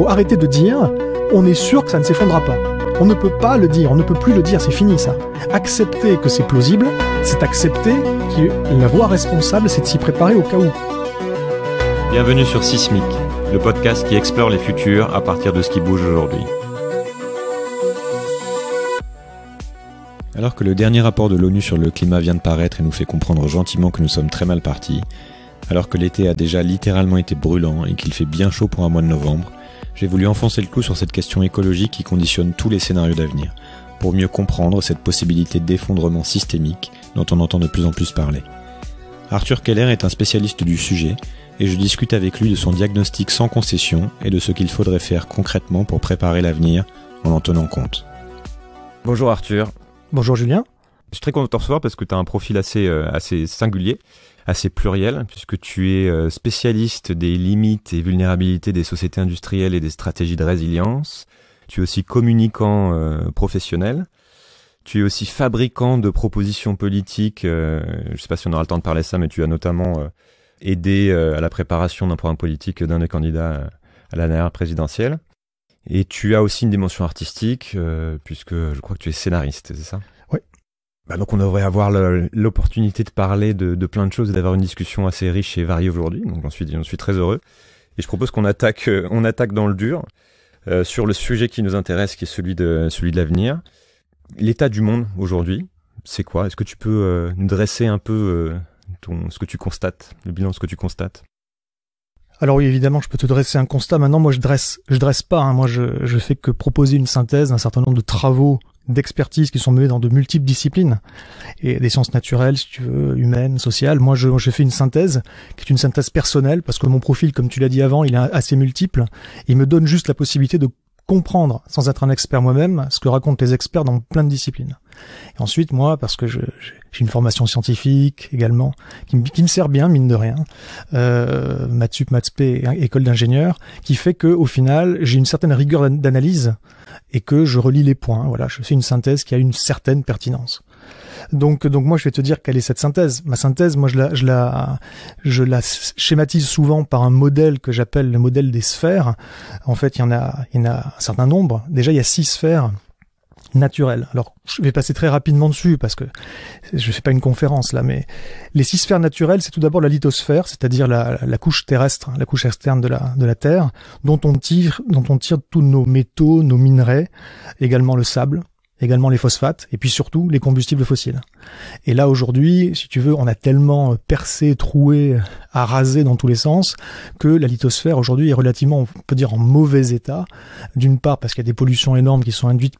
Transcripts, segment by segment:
faut arrêter de dire on est sûr que ça ne s'effondrera pas. On ne peut pas le dire, on ne peut plus le dire, c'est fini ça. Accepter que c'est plausible, c'est accepter que la voie responsable, c'est de s'y préparer au cas où. Bienvenue sur Sismic, le podcast qui explore les futurs à partir de ce qui bouge aujourd'hui. Alors que le dernier rapport de l'ONU sur le climat vient de paraître et nous fait comprendre gentiment que nous sommes très mal partis, alors que l'été a déjà littéralement été brûlant et qu'il fait bien chaud pour un mois de novembre, j'ai voulu enfoncer le clou sur cette question écologique qui conditionne tous les scénarios d'avenir, pour mieux comprendre cette possibilité d'effondrement systémique dont on entend de plus en plus parler. Arthur Keller est un spécialiste du sujet et je discute avec lui de son diagnostic sans concession et de ce qu'il faudrait faire concrètement pour préparer l'avenir en tenant compte. Bonjour Arthur. Bonjour Julien. Je suis très content de te recevoir parce que tu as un profil assez singulier, assez pluriel, puisque tu es spécialiste des limites et vulnérabilités des sociétés industrielles et des stratégies de résilience. Tu es aussi communicant professionnel. Tu es aussi fabricant de propositions politiques. Je ne sais pas si on aura le temps de parler de ça, mais tu as notamment aidé à la préparation d'un programme politique d'un des candidats à la dernière présidentielle. Et tu as aussi une dimension artistique, puisque je crois que tu es scénariste, c'est ça ? Oui. Donc on devrait avoir l'opportunité de parler de plein de choses et d'avoir une discussion assez riche et variée aujourd'hui. Donc j'en suis très heureux. Et je propose qu'on attaque dans le dur sur le sujet qui nous intéresse, qui est celui de l'avenir. L'état du monde aujourd'hui, c'est quoi ? Est-ce que tu peux nous dresser un peu ce que tu constates, le bilan de ce que tu constates ? Alors oui, évidemment, je peux te dresser un constat. Maintenant, moi, je dresse pas. Moi, je fais que proposer une synthèse d'un certain nombre de travaux d'expertise qui sont menés dans de multiples disciplines et des sciences naturelles, si tu veux, humaines, sociales. Moi, je fais une synthèse qui est une synthèse personnelle parce que mon profil, comme tu l'as dit avant, il est assez multiple. Il me donne juste la possibilité de comprendre, sans être un expert moi-même, ce que racontent les experts dans plein de disciplines. Et ensuite, moi, parce que j'ai une formation scientifique également, qui me sert bien, mine de rien, maths sup, maths spé, école d'ingénieur, qui fait que au final, j'ai une certaine rigueur d'analyse et que je relie les points. Voilà, je fais une synthèse qui a une certaine pertinence. Donc moi, je vais te dire quelle est cette synthèse. Ma synthèse, moi, je la schématise souvent par un modèle que j'appelle le modèle des sphères. En fait, il y en a un certain nombre. Déjà, il y a 6 sphères naturelles. Alors, je vais passer très rapidement dessus parce que je fais pas une conférence là, mais les 6 sphères naturelles, c'est tout d'abord la lithosphère, c'est-à-dire la couche terrestre, la couche externe de la Terre, dont on tire tous nos métaux, nos minerais, également le sable, également les phosphates, et puis surtout les combustibles fossiles. Et là, aujourd'hui, si tu veux, on a tellement percé, troué, arasé dans tous les sens, que la lithosphère, aujourd'hui, est relativement, on peut dire, en mauvais état. D'une part, parce qu'il y a des pollutions énormes qui sont induites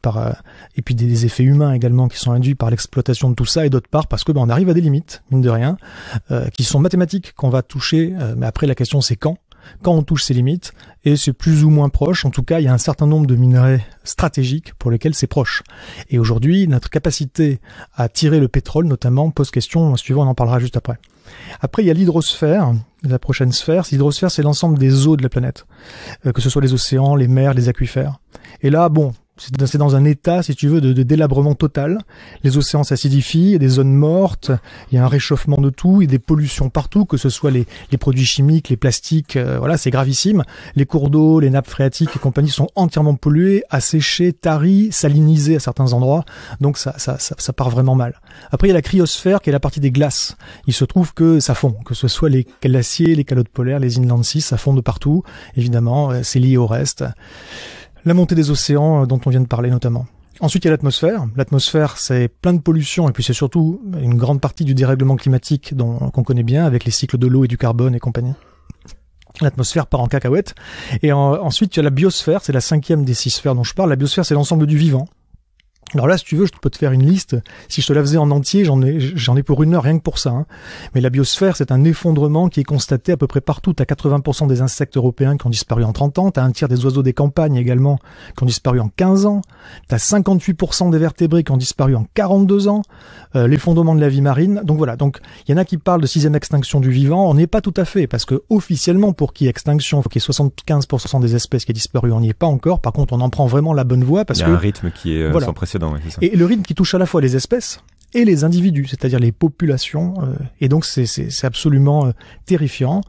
et puis des effets humains également qui sont induits par l'exploitation de tout ça, et d'autre part, parce que, on arrive à des limites, mine de rien, qui sont mathématiques, qu'on va toucher, mais après, la question, c'est quand on touche ces limites, et c'est plus ou moins proche. En tout cas, il y a un certain nombre de minerais stratégiques pour lesquels c'est proche. Et aujourd'hui, notre capacité à tirer le pétrole, notamment, pose question. Si tu veux, on en parlera juste après. Après, il y a l'hydrosphère, la prochaine sphère. L'hydrosphère, c'est l'ensemble des eaux de la planète, que ce soit les océans, les mers, les aquifères. Et là, c'est dans un état, si tu veux, de délabrement total. Les océans s'acidifient, il y a des zones mortes, il y a un réchauffement de tout, il y a des pollutions partout, que ce soit les produits chimiques, les plastiques, voilà, c'est gravissime. Les cours d'eau, les nappes phréatiques et compagnie sont entièrement pollués, asséchés, taris, salinisés à certains endroits. Donc ça part vraiment mal. Après, il y a la cryosphère, qui est la partie des glaces. Il se trouve que ça fond, que ce soit les glaciers, les calottes polaires, les inland seas, ça fond de partout. Évidemment, c'est lié au reste. La montée des océans dont on vient de parler notamment. Ensuite, il y a l'atmosphère. L'atmosphère, c'est plein de pollution et puis c'est surtout une grande partie du dérèglement climatique qu'on connaît bien avec les cycles de l'eau et du carbone et compagnie. L'atmosphère part en cacahuète. Et ensuite, il y a la biosphère, c'est la 5e des 6 sphères dont je parle. La biosphère, c'est l'ensemble du vivant. Alors là, si tu veux, je peux te faire une liste. Si je te la faisais en entier, j'en ai pour 1 heure rien que pour ça. Hein. Mais la biosphère, c'est un effondrement qui est constaté à peu près partout. T'as 80% des insectes européens qui ont disparu en 30 ans. T'as un tiers des oiseaux des campagnes également qui ont disparu en 15 ans. T'as 58% des vertébrés qui ont disparu en 42 ans. L'effondrement de la vie marine. Donc voilà. Donc il y en a qui parlent de 6e extinction du vivant. On n'y est pas tout à fait parce que officiellement, pour qu'il y ait extinction, il faut qu'il y ait 75% des espèces qui aient disparu. On n'y est pas encore. Par contre, on en prend vraiment la bonne voie parce que il y a un rythme qui est voilà. sans précédent. Ouais, c'est ça. Et le rythme qui touche à la fois les espèces et les individus, c'est-à-dire les populations. Et donc c'est absolument terrifiant.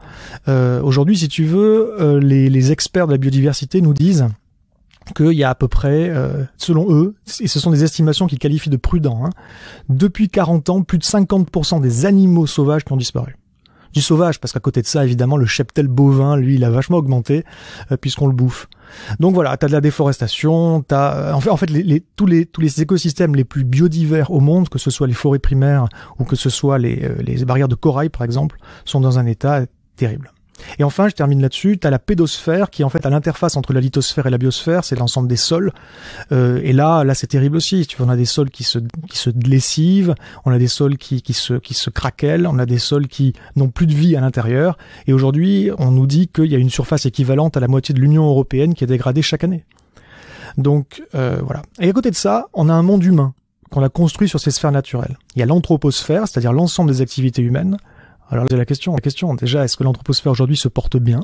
Aujourd'hui, si tu veux, les experts de la biodiversité nous disent qu'il y a à peu près, selon eux, et ce sont des estimations qu'ils qualifient de prudents, depuis 40 ans, plus de 50% des animaux sauvages qui ont disparu. Du sauvage, parce qu'à côté de ça, évidemment, le cheptel bovin, lui, il a vachement augmenté, puisqu'on le bouffe. Donc voilà, t'as de la déforestation, en fait tous les écosystèmes les plus biodivers au monde, que ce soit les forêts primaires ou que ce soit les barrières de corail, par exemple, sont dans un état terrible. Et enfin, je termine là-dessus, t'as la pédosphère qui est en fait à l'interface entre la lithosphère et la biosphère, c'est l'ensemble des sols. Et là c'est terrible aussi. Tu vois, on a des sols qui se lessivent, on a des sols qui se craquellent, on a des sols qui n'ont plus de vie à l'intérieur. Et aujourd'hui, on nous dit qu'il y a une surface équivalente à la moitié de l'Union européenne qui est dégradée chaque année. Donc voilà. Et à côté de ça, on a un monde humain qu'on a construit sur ces sphères naturelles. Il y a l'anthroposphère, c'est-à-dire l'ensemble des activités humaines. Alors c'est la question déjà, est-ce que l'anthroposphère aujourd'hui se porte bien?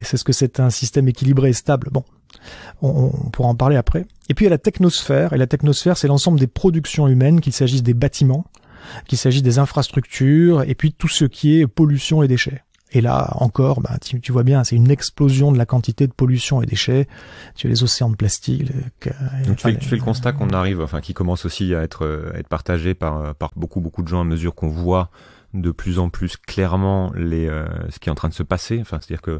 Est-ce que c'est un système équilibré et stable? Bon, on pourra en parler après. Et puis il y a la technosphère, et la technosphère c'est l'ensemble des productions humaines, qu'il s'agisse des bâtiments, qu'il s'agisse des infrastructures, et puis tout ce qui est pollution et déchets. Et là encore, tu vois bien, c'est une explosion de la quantité de pollution et déchets. Tu as les océans de plastique. Donc tu fais le constat qu'on arrive, qui commence aussi à être partagé par beaucoup de gens à mesure qu'on voit de plus en plus clairement ce qui est en train de se passer. C'est-à-dire que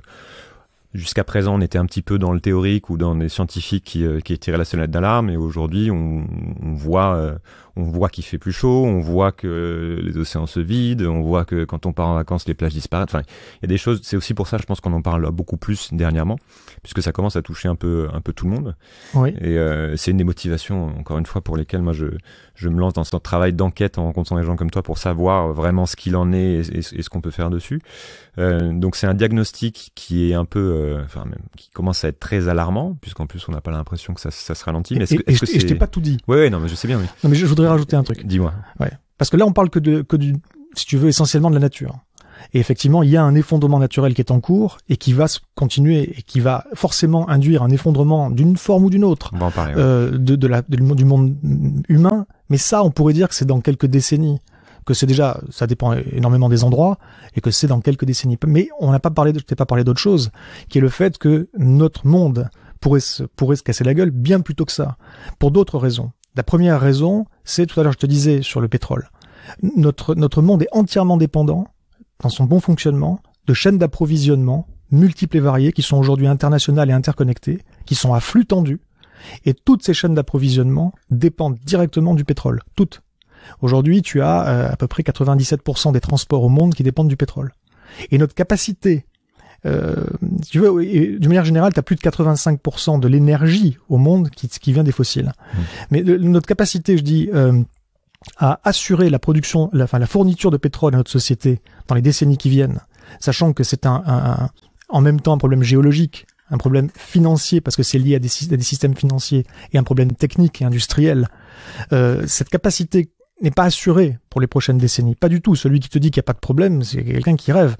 jusqu'à présent, on était un petit peu dans le théorique ou dans les scientifiques qui tiraient la sonnette d'alarme, et aujourd'hui, on voit qu'il fait plus chaud, on voit que les océans se vident, on voit que quand on part en vacances, les plages disparaissent. Il y a des choses. C'est aussi pour ça, je pense qu'on en parle beaucoup plus dernièrement, puisque ça commence à toucher un peu tout le monde. Oui. Et c'est une des motivations, encore une fois, pour lesquelles moi je me lance dans ce travail d'enquête en rencontrant des gens comme toi pour savoir vraiment ce qu'il en est et ce qu'on peut faire dessus. Donc c'est un diagnostic qui est un peu, qui commence à être très alarmant, puisqu'en plus on n'a pas l'impression que ça se ralentit. Mais et je t'ai pas tout dit. Ouais, non, mais je sais bien, oui. Non, mais je voudrais rajouter un truc. Dis-moi. Ouais. Parce que là, on parle que du, si tu veux, essentiellement de la nature. Et effectivement, il y a un effondrement naturel qui est en cours et qui va se continuer et qui va forcément induire un effondrement d'une forme ou d'une autre. On va en parler. Ouais. Du monde humain. Mais ça, on pourrait dire que c'est dans quelques décennies. Que c'est déjà, ça dépend énormément des endroits, et que c'est dans quelques décennies. Mais on n'a pas parlé, je t'ai pas parlé d'autre chose, qui est le fait que notre monde pourrait se casser la gueule bien plus tôt que ça. Pour d'autres raisons. La première raison, c'est, tout à l'heure je te disais sur le pétrole. Notre monde est entièrement dépendant, dans son bon fonctionnement, de chaînes d'approvisionnement multiples et variées, qui sont aujourd'hui internationales et interconnectées, qui sont à flux tendu. Et toutes ces chaînes d'approvisionnement dépendent directement du pétrole. Toutes. Aujourd'hui, tu as à peu près 97% des transports au monde qui dépendent du pétrole. Et notre capacité, si tu veux, d'une manière générale, tu as plus de 85% de l'énergie au monde qui vient des fossiles. Mais notre capacité, je dis, à assurer la production, la fourniture de pétrole à notre société dans les décennies qui viennent, sachant que c'est en même temps un problème géologique, un problème financier parce que c'est lié à des systèmes financiers, et un problème technique et industriel. Cette capacité n'est pas assuré pour les prochaines décennies. Pas du tout. Celui qui te dit qu'il n'y a pas de problème, c'est quelqu'un qui rêve.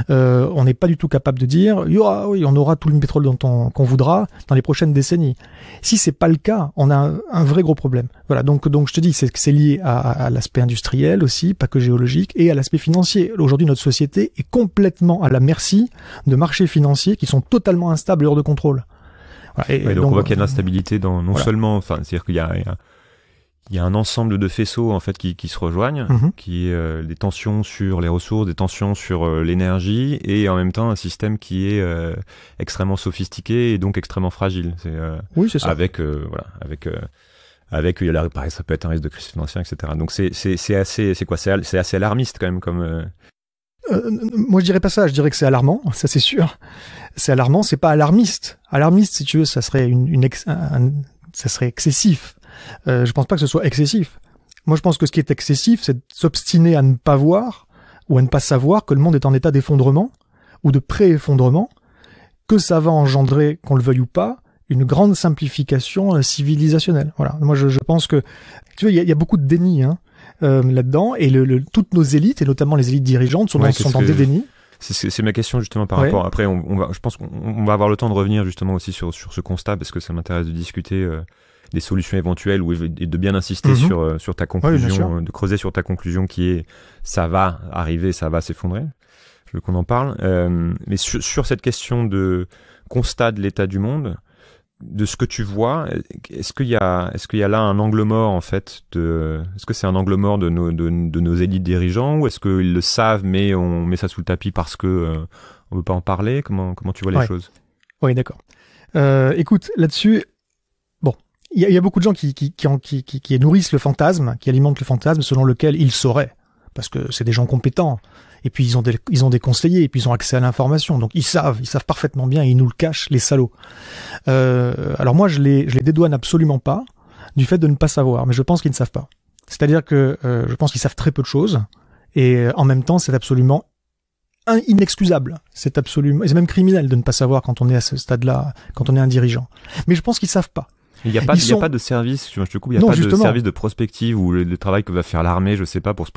On n'est pas du tout capable de dire oui, on aura tout le pétrole qu'on voudra dans les prochaines décennies. Si c'est pas le cas, on a un vrai gros problème. Voilà. Donc je te dis que c'est lié à l'aspect industriel aussi, pas que géologique, et à l'aspect financier. Aujourd'hui, notre société est complètement à la merci de marchés financiers qui sont totalement instables et hors de contrôle. Voilà. Et donc on voit qu'il y a de l'instabilité dans seulement, c'est-à-dire qu'il y a un ensemble de faisceaux en fait qui se rejoignent, qui est des tensions sur les ressources, des tensions sur l'énergie, et en même temps un système qui est extrêmement sophistiqué et donc extrêmement fragile. Oui, c'est ça. Avec pareil, ça peut être un risque de crise financière, etc. Donc c'est assez alarmiste quand même comme. Moi, je dirais pas ça. Je dirais que c'est alarmant. Ça, c'est sûr. C'est alarmant. C'est pas alarmiste. Alarmiste, si tu veux, ça serait ça serait excessif. Je pense pas que ce soit excessif. Moi, je pense que ce qui est excessif, c'est de s'obstiner à ne pas voir ou à ne pas savoir que le monde est en état d'effondrement ou de pré-effondrement, que ça va engendrer, qu'on le veuille ou pas, une grande simplification civilisationnelle. Voilà. Moi, je pense que, tu vois, il y a beaucoup de déni là-dedans, et toutes nos élites, et notamment les élites dirigeantes, sont dans des dénis. C'est ma question justement par rapport. Après, je pense qu'on va avoir le temps de revenir justement aussi sur ce constat, parce que ça m'intéresse de discuter des solutions éventuelles et de bien insister sur ta conclusion, de creuser sur ta conclusion qui est ça va arriver, ça va s'effondrer. Je veux qu'on en parle. Mais sur cette question de constat de l'état du monde, de ce que tu vois, est-ce qu'il y a là un angle mort en fait est-ce que c'est un angle mort de nos élites dirigeants, ou est-ce qu'ils le savent mais on met ça sous le tapis parce que on veut pas en parler? Comment tu vois les choses? Oui, d'accord. Écoute, là-dessus, bon, il y a beaucoup de gens qui nourrissent le fantasme, qui alimentent le fantasme selon lequel ils sauraient, parce que c'est des gens compétents. Et puis ils ont des conseillers, et puis ils ont accès à l'information, donc ils savent parfaitement bien, et ils nous le cachent, les salauds. Alors moi je les dédouane absolument pas du fait de ne pas savoir, mais je pense qu'ils ne savent pas. C'est-à-dire que je pense qu'ils savent très peu de choses, et en même temps c'est absolument inexcusable. C'est même criminel de ne pas savoir quand on est à ce stade-là, quand on est un dirigeant. Mais je pense qu'ils savent pas. Il n'y a pas de service, je te coupe, il n'y a pas de service de prospective ou le travail que va faire l'armée, je sais pas, pour se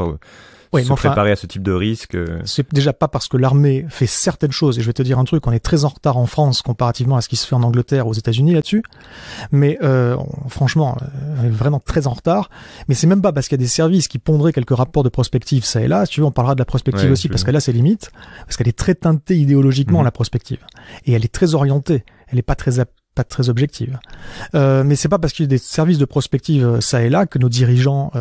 préparer à ce type de risque. C'est déjà pas parce que l'armée fait certaines choses, et je vais te dire un truc, on est très en retard en France comparativement à ce qui se fait en Angleterre ou aux États-Unis là-dessus, mais franchement, on est vraiment très en retard, mais c'est même pas parce qu'il y a des services qui pondraient quelques rapports de prospective ça et là, si tu veux on parlera de la prospective aussi, parce que là c'est limite, parce qu'elle est très teintée idéologiquement la prospective, et elle est très orientée, elle est pas très objective. Mais c'est pas parce qu'il y a des services de prospective ça et là que nos dirigeants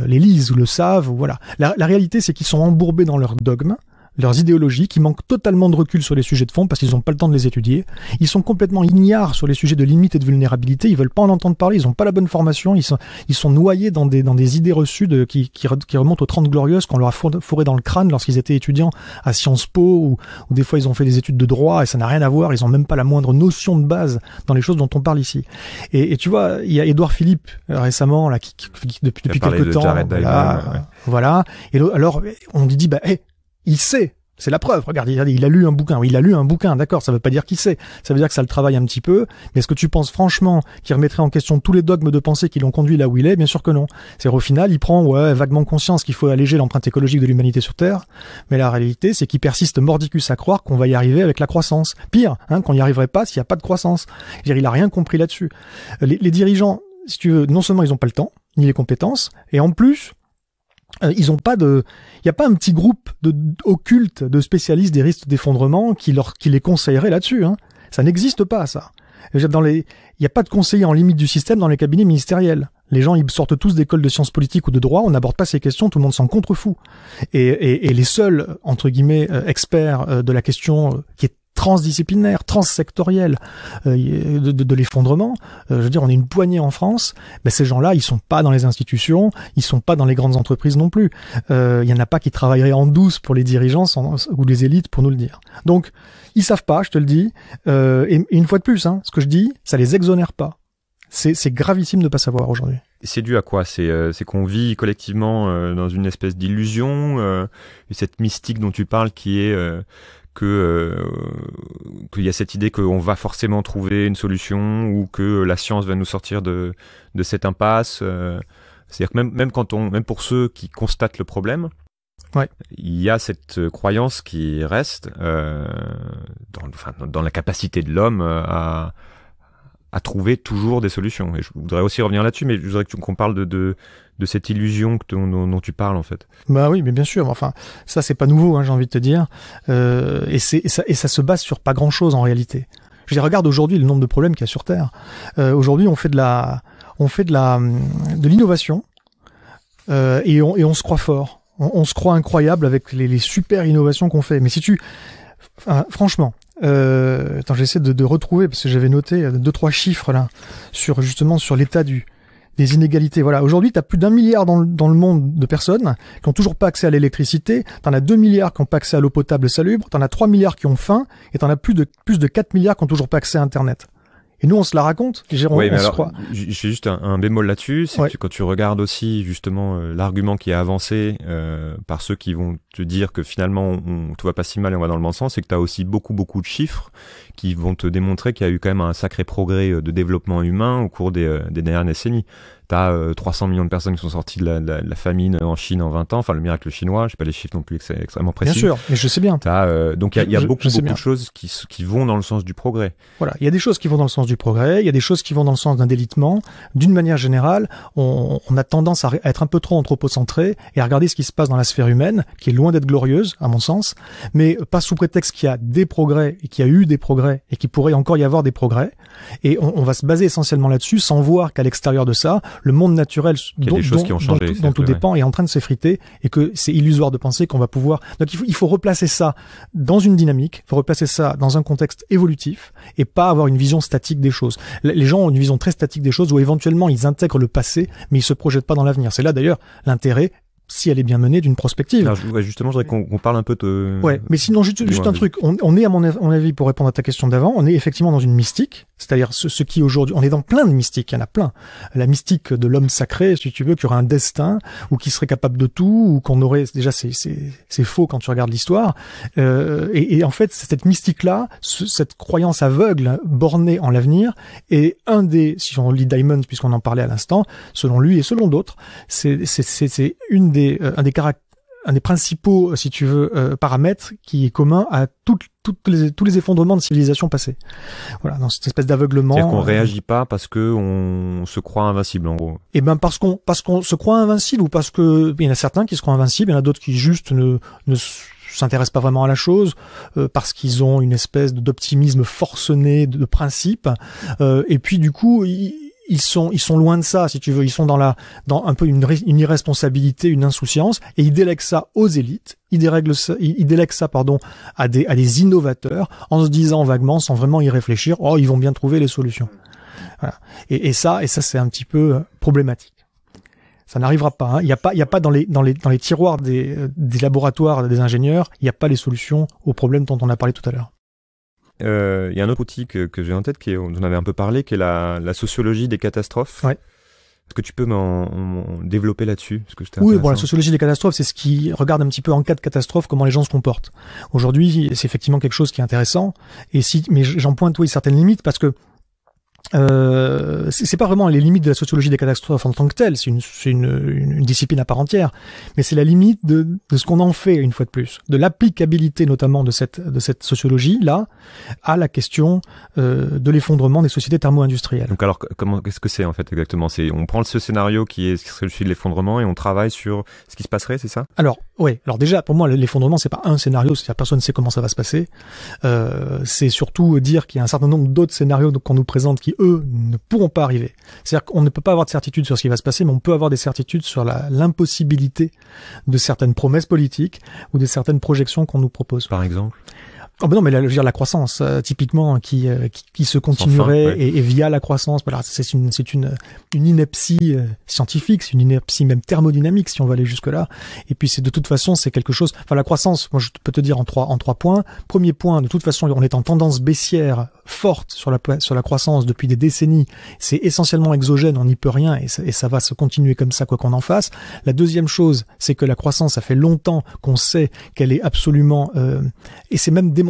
les lisent ou le savent, ou voilà. La réalité, c'est qu'ils sont embourbés dans leurs dogmes, leurs idéologies, qui manquent totalement de recul sur les sujets de fond parce qu'ils n'ont pas le temps de les étudier. Ils sont complètement ignares sur les sujets de limite et de vulnérabilité. Ils veulent pas en entendre parler. Ils n'ont pas la bonne formation. Ils sont noyés dans des idées reçues qui remontent aux 30 glorieuses qu'on leur a fourré dans le crâne lorsqu'ils étaient étudiants à Sciences Po, ou des fois ils ont fait des études de droit et ça n'a rien à voir. Ils ont même pas la moindre notion de base dans les choses dont on parle ici. Et tu vois, il y a Édouard Philippe récemment là qui depuis quelque temps. Voilà. Et alors on lui dit il sait, c'est la preuve. Regarde, il a lu un bouquin. Oui, il a lu un bouquin, d'accord, ça veut pas dire qu'il sait. Ça veut dire que ça le travaille un petit peu. Mais est-ce que tu penses franchement qu'il remettrait en question tous les dogmes de pensée qui l'ont conduit là où il est? Bien sûr que non. C'est au final, il prend vaguement conscience qu'il faut alléger l'empreinte écologique de l'humanité sur Terre. Mais la réalité, c'est qu'il persiste mordicus à croire qu'on va y arriver avec la croissance. Pire, qu'on n'y arriverait pas s'il n'y a pas de croissance. Je veux dire, il a rien compris là-dessus. Les dirigeants, si tu veux, non seulement ils ont pas le temps, ni les compétences, et en plus, ils ont pas il y a pas un petit groupe occulte de spécialistes des risques d'effondrement qui les conseillerait là-dessus, Ça n'existe pas, ça. Il y a pas de conseillers en limite du système dans les cabinets ministériels. Les gens, ils sortent tous d'écoles de sciences politiques ou de droit, on n'aborde pas ces questions, tout le monde s'en contrefout. Et les seuls, entre guillemets, experts de la question qui est transdisciplinaire, transsectoriel de l'effondrement. Je veux dire, on est une poignée en France. Mais ces gens-là, ils sont pas dans les institutions, ils sont pas dans les grandes entreprises non plus. Il y en a pas qui travailleraient en douce pour les dirigeants ou les élites pour nous le dire. Donc, ils savent pas, je te le dis. Et une fois de plus, ce que je dis, ça les exonère pas. C'est gravissime de pas savoir aujourd'hui. C'est dû à quoi? C'est qu'on vit collectivement dans une espèce d'illusion, cette mystique dont tu parles qui est qu'il y a cette idée qu'on va forcément trouver une solution, ou que la science va nous sortir de cette impasse. C'est-à-dire que même pour ceux qui constatent le problème, il y a cette croyance qui reste dans la capacité de l'homme à trouver toujours des solutions. Et je voudrais aussi revenir là-dessus, mais je voudrais qu'on parle de cette illusion dont tu parles, en fait. Bah oui, mais bien sûr. Enfin, ça, c'est pas nouveau, j'ai envie de te dire. Et ça se base sur pas grand-chose, en réalité. Je veux dire, regarde aujourd'hui le nombre de problèmes qu'il y a sur Terre. Aujourd'hui, on fait de l'innovation, et on se croit fort. On se croit incroyable avec les super innovations qu'on fait. Mais franchement, attends, j'essaie de retrouver, parce que j'avais noté 2-3 chiffres là sur l'état des inégalités. Voilà, aujourd'hui, tu as plus d'1 milliard dans le monde de personnes qui ont toujours pas accès à l'électricité, t'en as 2 milliards qui ont pas accès à l'eau potable salubre, t'en as 3 milliards qui ont faim, et t'en as plus de 4 milliards qui ont toujours pas accès à Internet. Et nous, on se la raconte, Jérôme, oui, mais on se croit. Je fais juste un bémol là-dessus, c'est que quand tu regardes aussi justement l'argument qui est avancé par ceux qui vont te dire que finalement tout va pas si mal et on va dans le bon sens, c'est que tu as aussi beaucoup de chiffres qui vont te démontrer qu'il y a eu quand même un sacré progrès de développement humain au cours des dernières décennies. T'as 300 millions de personnes qui sont sorties de la famine en Chine en 20 ans, enfin le miracle chinois, je sais pas les chiffres non plus extrêmement précis. Bien sûr, et je sais bien. Donc il y a beaucoup de choses qui vont dans le sens du progrès. Voilà, il y a des choses qui vont dans le sens du progrès, il y a des choses qui vont dans le sens d'un délitement. D'une manière générale, on a tendance à être un peu trop anthropocentré et à regarder ce qui se passe dans la sphère humaine, qui est loin d'être glorieuse, à mon sens, mais pas sous prétexte qu'il y a des progrès et qu'il y a eu des progrès et qu'il pourrait encore y avoir des progrès. Et on va se baser essentiellement là-dessus sans voir qu'à l'extérieur de ça, le monde naturel dont tout dépend est en train de s'effriter et que c'est illusoire de penser qu'on va pouvoir... Donc il faut replacer ça dans une dynamique, il faut replacer ça dans un contexte évolutif et pas avoir une vision statique des choses. Les gens ont une vision très statique des choses où éventuellement ils intègrent le passé mais ils se projettent pas dans l'avenir. C'est là d'ailleurs l'intérêt, si elle est bien menée, d'une prospective. Alors, justement, je voudrais qu'on parle un peu de... Ouais, mais sinon, juste un truc. On est, à mon avis, pour répondre à ta question d'avant, on est effectivement dans une mystique. C'est-à-dire ce qui aujourd'hui... On est dans plein de mystiques, il y en a plein. La mystique de l'homme sacré, si tu veux, qui aurait un destin, ou qui serait capable de tout, ou qu'on aurait... Déjà, c'est faux quand tu regardes l'histoire. Et en fait, cette mystique-là, cette croyance aveugle, bornée en l'avenir, est si on lit Diamond, puisqu'on en parlait à l'instant, selon lui et selon d'autres, c'est un des principaux, si tu veux, paramètres qui est commun à tous les effondrements de civilisation passées. Voilà, dans cette espèce d'aveuglement. C'est-à-dire qu'on réagit pas parce que on se croit invincible, en gros. Eh ben, parce qu'on se croit invincible ou parce que il y en a certains qui se croient invincibles, il y en a d'autres qui juste ne s'intéressent pas vraiment à la chose, parce qu'ils ont une espèce d'optimisme forcené de principe, et puis du coup, ils sont loin de ça, si tu veux. Ils sont dans un peu une irresponsabilité, une insouciance, et ils délèguent ça aux élites. Ils délèguent ça, à des innovateurs, en se disant vaguement, sans vraiment y réfléchir, ils vont bien trouver les solutions. Voilà. Et ça, c'est un petit peu problématique. Ça n'arrivera pas, hein. Il y a pas dans les tiroirs des laboratoires des ingénieurs, il n'y a pas les solutions aux problèmes dont on a parlé tout à l'heure. Il y a un autre outil que j'ai en tête, dont on avait un peu parlé, qui est la sociologie des catastrophes. Ouais. Est-ce que tu peux m'en développer là-dessus? Oui, la sociologie des catastrophes, c'est ce qui regarde un petit peu en cas de catastrophe comment les gens se comportent. Aujourd'hui, c'est effectivement quelque chose qui est intéressant. Mais j'en pointe, certaines limites parce que c'est pas vraiment les limites de la sociologie des catastrophes en tant que telle, c'est une discipline à part entière, mais c'est la limite de ce qu'on en fait une fois de plus, de l'applicabilité notamment de cette sociologie là à la question de l'effondrement des sociétés thermo-industrielles. Donc alors qu'est-ce que c'est en fait exactement? On prend ce scénario qui serait celui de l'effondrement et on travaille sur ce qui se passerait, c'est ça? Alors déjà pour moi l'effondrement c'est pas un scénario, c'est-à-dire personne ne sait comment ça va se passer. C'est surtout dire qu'il y a un certain nombre d'autres scénarios qu'on nous présente qui eux ne pourront pas arriver. C'est-à-dire qu'on ne peut pas avoir de certitude sur ce qui va se passer, mais on peut avoir des certitudes sur l'impossibilité de certaines promesses politiques ou de certaines projections qu'on nous propose. Par exemple? Non, mais je veux dire la croissance, typiquement, qui se continuerait enfin, et via la croissance, voilà, c'est une ineptie scientifique, c'est une ineptie même thermodynamique, si on va aller jusque là. Et puis c'est de toute façon, c'est quelque chose, la croissance, moi je peux te dire en trois points. Premier point, de toute façon, on est en tendance baissière forte sur la croissance depuis des décennies. C'est essentiellement exogène, on n'y peut rien et ça va se continuer comme ça, quoi qu'on en fasse. La deuxième chose, c'est que la croissance, ça fait longtemps qu'on sait qu'elle est absolument, et c'est même démontrable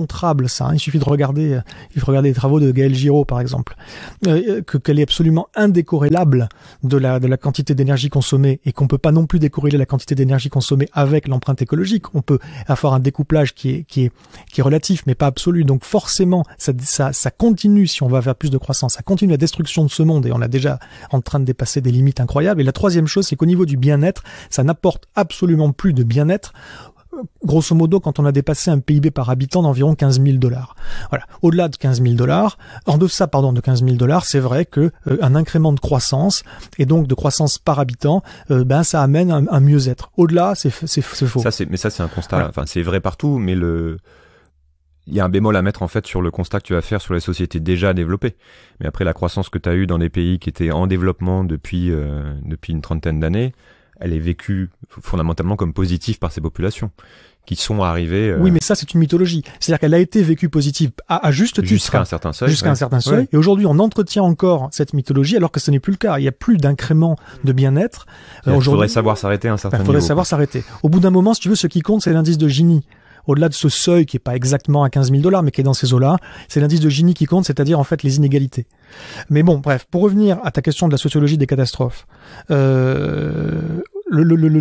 ça, hein. Il suffit de regarder les travaux de Gaël Giraud par exemple, qu'elle est absolument indécorrélable de la quantité d'énergie consommée et qu'on peut pas non plus décorréler la quantité d'énergie consommée avec l'empreinte écologique. On peut avoir un découplage qui est relatif mais pas absolu. Donc forcément ça continue, si on va vers plus de croissance, ça continue la destruction de ce monde et on est déjà en train de dépasser des limites incroyables. Et la troisième chose, c'est qu'au niveau du bien-être, ça n'apporte absolument plus de bien-être. Grosso modo, quand on a dépassé un PIB par habitant d'environ $15 000. Voilà. Au-delà de $15 000, en deçà, de $15 000, c'est vrai que un incrément de croissance et donc de croissance par habitant, ça amène un mieux-être. Au-delà, c'est faux. Mais ça, c'est un constat. Ouais. Enfin, c'est vrai partout, mais il y a un bémol à mettre en fait sur le constat que tu vas faire sur les sociétés déjà développées. Mais après, la croissance que tu as eue dans des pays qui étaient en développement depuis une trentaine d'années, elle est vécue fondamentalement comme positive par ces populations qui sont arrivées... Oui, mais ça, c'est une mythologie. C'est-à-dire qu'elle a été vécue positive à juste titre. Jusqu'à un certain seuil. Jusqu'à un certain seuil. Ouais. Et aujourd'hui, on entretient encore cette mythologie alors que ce n'est plus le cas. Il n'y a plus d'incrément de bien-être. Il faudrait savoir s'arrêter à un certain niveau. Il faudrait savoir s'arrêter. Au bout d'un moment, si tu veux, ce qui compte, c'est l'indice de Gini. au-delà de ce seuil qui est pas exactement à 15 000 $, mais qui est dans ces eaux-là, c'est l'indice de Gini qui compte, c'est-à-dire en fait les inégalités. Mais bon, bref, pour revenir à ta question de la sociologie des catastrophes, le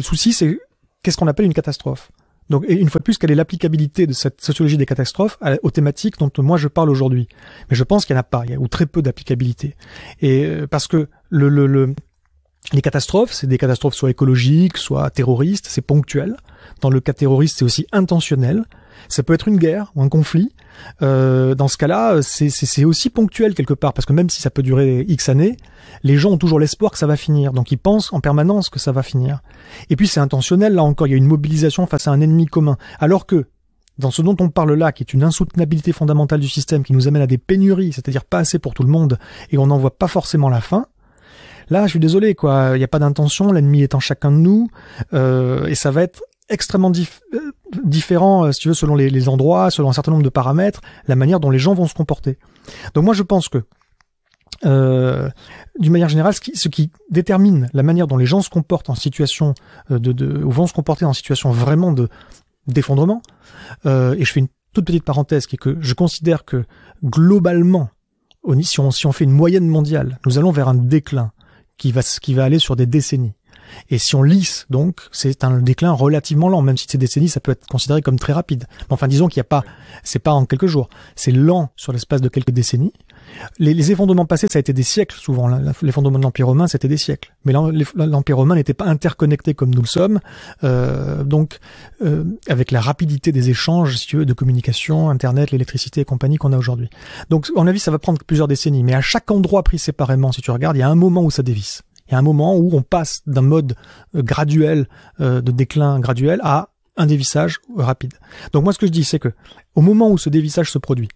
souci c'est qu'est-ce qu'on appelle une catastrophe. Donc, et une fois de plus, quelle est l'applicabilité de cette sociologie des catastrophes aux thématiques dont moi je parle aujourd'hui? Mais je pense qu'il n'y en a pas, ou très peu d'applicabilité. Et parce que les catastrophes, c'est des catastrophes soit écologiques, soit terroristes, c'est ponctuel. Dans le cas terroriste, c'est aussi intentionnel. Ça peut être une guerre ou un conflit. Dans ce cas-là, c'est aussi ponctuel quelque part, parce que même si ça peut durer X années, les gens ont toujours l'espoir que ça va finir. Donc ils pensent en permanence que ça va finir. Et puis c'est intentionnel, là encore, il y a une mobilisation face à un ennemi commun. Alors que, dans ce dont on parle là, qui est une insoutenabilité fondamentale du système, qui nous amène à des pénuries, c'est-à-dire pas assez pour tout le monde, et on n'en voit pas forcément la fin, là, je suis désolé, quoi. Il n'y a pas d'intention, l'ennemi est en chacun de nous, et ça va être extrêmement différent, si tu veux, selon les endroits, selon un certain nombre de paramètres, la manière dont les gens vont se comporter. Donc moi, je pense que, d'une manière générale, ce qui détermine la manière dont les gens se comportent en situation ou vont se comporter en situation vraiment d'effondrement, et je fais une toute petite parenthèse, qui est que je considère que globalement, si on fait une moyenne mondiale, nous allons vers un déclin qui va aller sur des décennies. Et si on lisse, donc, c'est un déclin relativement lent, même si ces décennies, ça peut être considéré comme très rapide. Mais enfin, disons qu'il n'y a pas, c'est pas en quelques jours. C'est lent sur l'espace de quelques décennies. Les effondrements passés, ça a été des siècles, souvent. L'effondrement de l'Empire romain, c'était des siècles. Mais l'Empire romain n'était pas interconnecté comme nous le sommes. Donc, avec la rapidité des échanges, si tu veux, de communication, Internet, l'électricité et compagnie qu'on a aujourd'hui. Donc, à mon avis, ça va prendre plusieurs décennies. Mais à chaque endroit pris séparément, si tu regardes, il y a un moment où ça dévisse. Il y a un moment où on passe d'un mode graduel, de déclin graduel, à un dévissage rapide. Donc moi, ce que je dis, c'est que au moment où ce dévissage se produit,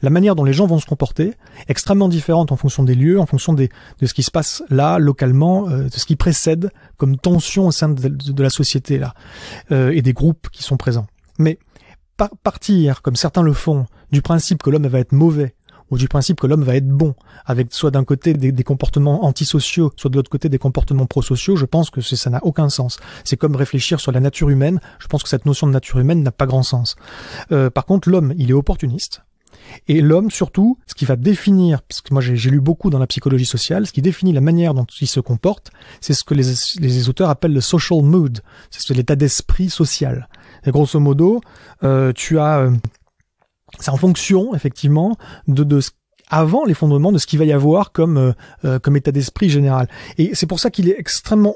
la manière dont les gens vont se comporter est extrêmement différente en fonction des lieux, en fonction de ce qui se passe là, localement, de ce qui précède comme tension au sein de la société là, et des groupes qui sont présents. Mais partir, comme certains le font, du principe que l'homme va être mauvais, ou du principe que l'homme va être bon, avec soit d'un côté des comportements antisociaux, soit de l'autre côté des comportements prosociaux, je pense que ça n'a aucun sens. C'est comme réfléchir sur la nature humaine, je pense que cette notion de nature humaine n'a pas grand sens. Par contre, l'homme, il est opportuniste, et l'homme, surtout, ce qui va définir, parce que moi j'ai lu beaucoup dans la psychologie sociale, ce qui définit la manière dont il se comporte, c'est ce que les auteurs appellent le social mood, c'est l'état d'esprit social. Et grosso modo, tu as... c'est en fonction, effectivement, avant l'effondrement, de ce qu'il va y avoir comme état d'esprit général. Et c'est pour ça qu'il est extrêmement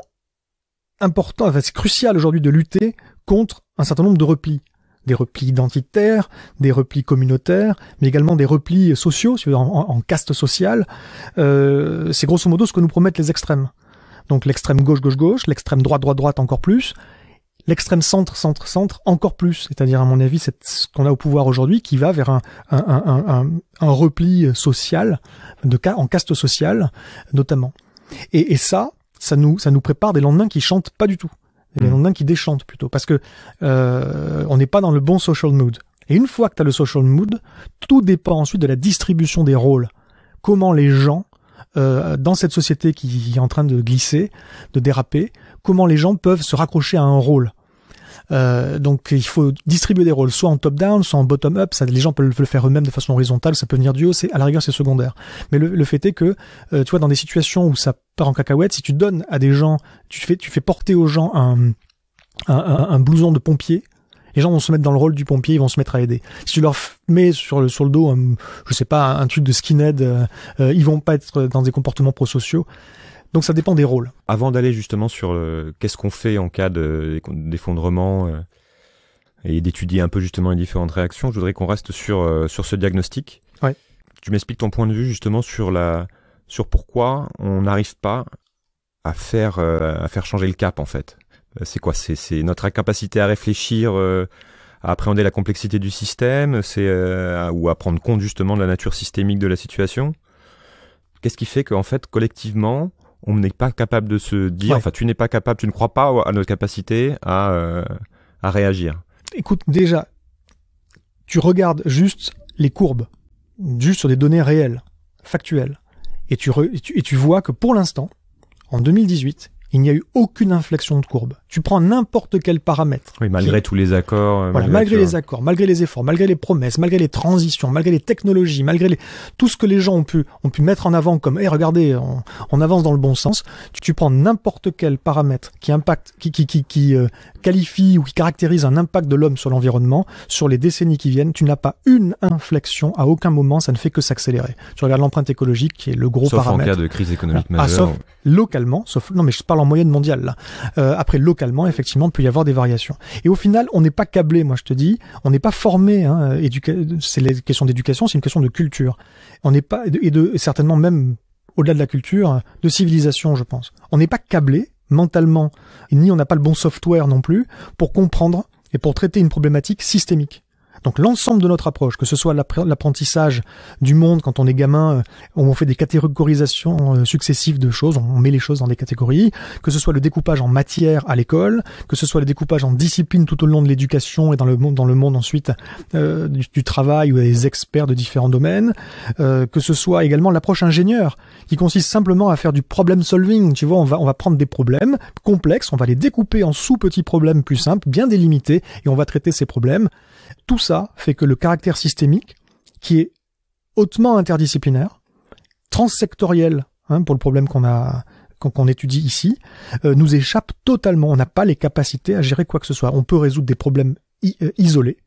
important, enfin c'est crucial aujourd'hui de lutter contre un certain nombre de replis. Des replis identitaires, des replis communautaires, mais également des replis sociaux, en caste sociale. C'est grosso modo ce que nous promettent les extrêmes. Donc l'extrême gauche, l'extrême droite encore plus. L'extrême centre encore plus, c'est-à-dire à mon avis c'est ce qu'on a au pouvoir aujourd'hui qui va vers un repli social en caste sociale notamment. Et ça nous prépare des lendemains qui chantent pas du tout, des lendemains qui déchantent plutôt, parce que on n'est pas dans le bon social mood. Et une fois que tu as le social mood, tout dépend ensuite de la distribution des rôles. Comment les gens dans cette société qui est en train de glisser, de déraper, comment les gens peuvent se raccrocher à un rôle. Donc il faut distribuer des rôles, soit en top-down, soit en bottom-up. Ça, les gens peuvent le faire eux-mêmes de façon horizontale, ça peut venir du haut, à la rigueur c'est secondaire. Mais le fait est que, tu vois, dans des situations où ça part en cacahuète, si tu donnes à des gens, tu fais porter aux gens un blouson de pompier, les gens vont se mettre dans le rôle du pompier, ils vont se mettre à aider. Si tu leur mets sur le dos, je sais pas, un truc de skinhead, ils vont pas être dans des comportements prosociaux. Donc ça dépend des rôles. Avant d'aller justement sur qu'est-ce qu'on fait en cas d'effondrement et d'étudier un peu justement les différentes réactions, je voudrais qu'on reste sur ce diagnostic. Ouais. Tu m'expliques ton point de vue justement sur pourquoi on n'arrive pas à faire changer le cap en fait. C'est quoi ? C'est notre incapacité à réfléchir, à appréhender la complexité du système, ou à prendre compte justement de la nature systémique de la situation. Qu'est-ce qui fait qu'en fait collectivement on n'est pas capable de se dire, enfin tu n'es pas capable, tu ne crois pas à notre capacité à réagir. Écoute, déjà, tu regardes juste les courbes, juste sur des données réelles, factuelles, et tu vois que pour l'instant, en 2018, Il n'y a eu aucune inflexion de courbe. Tu prends n'importe quel paramètre. Oui, malgré tous les accords. Voilà, malgré les accords, malgré les efforts, malgré les promesses, malgré les transitions, malgré les technologies, malgré tout ce que les gens ont pu mettre en avant comme, regardez, on avance dans le bon sens. Tu prends n'importe quel paramètre qui impacte, qui qualifie ou qui caractérise un impact de l'homme sur l'environnement, sur les décennies qui viennent, tu n'as pas une inflexion à aucun moment, ça ne fait que s'accélérer. Tu regardes l'empreinte écologique qui est le gros paramètre. Sauf en cas de crise économique majeure. Sauf localement, non mais je parle en moyenne mondiale là. Après localement, effectivement, il peut y avoir des variations. Et au final, on n'est pas câblé, moi je te dis, on n'est pas formé. C'est les questions d'éducation, c'est une question de culture. On n'est pas et certainement même au-delà de la culture, de civilisation, je pense. On n'est pas câblé mentalement, ni on n'a pas le bon software non plus pour comprendre et pour traiter une problématique systémique. Donc l'ensemble de notre approche, que ce soit l'apprentissage du monde quand on est gamin, où on fait des catégorisations successives de choses, on met les choses dans des catégories, que ce soit le découpage en matière à l'école, que ce soit le découpage en disciplines tout au long de l'éducation et dans le monde ensuite du travail ou des experts de différents domaines, que ce soit également l'approche ingénieur, qui consiste simplement à faire du problem solving. Tu vois, on va prendre des problèmes complexes, on va les découper en sous-petits problèmes plus simples, bien délimités, et on va traiter ces problèmes. Tout ça fait que le caractère systémique, qui est hautement interdisciplinaire, transsectoriel, pour le problème qu'on étudie ici, nous échappe totalement. On n'a pas les capacités à gérer quoi que ce soit. On peut résoudre des problèmes isolés,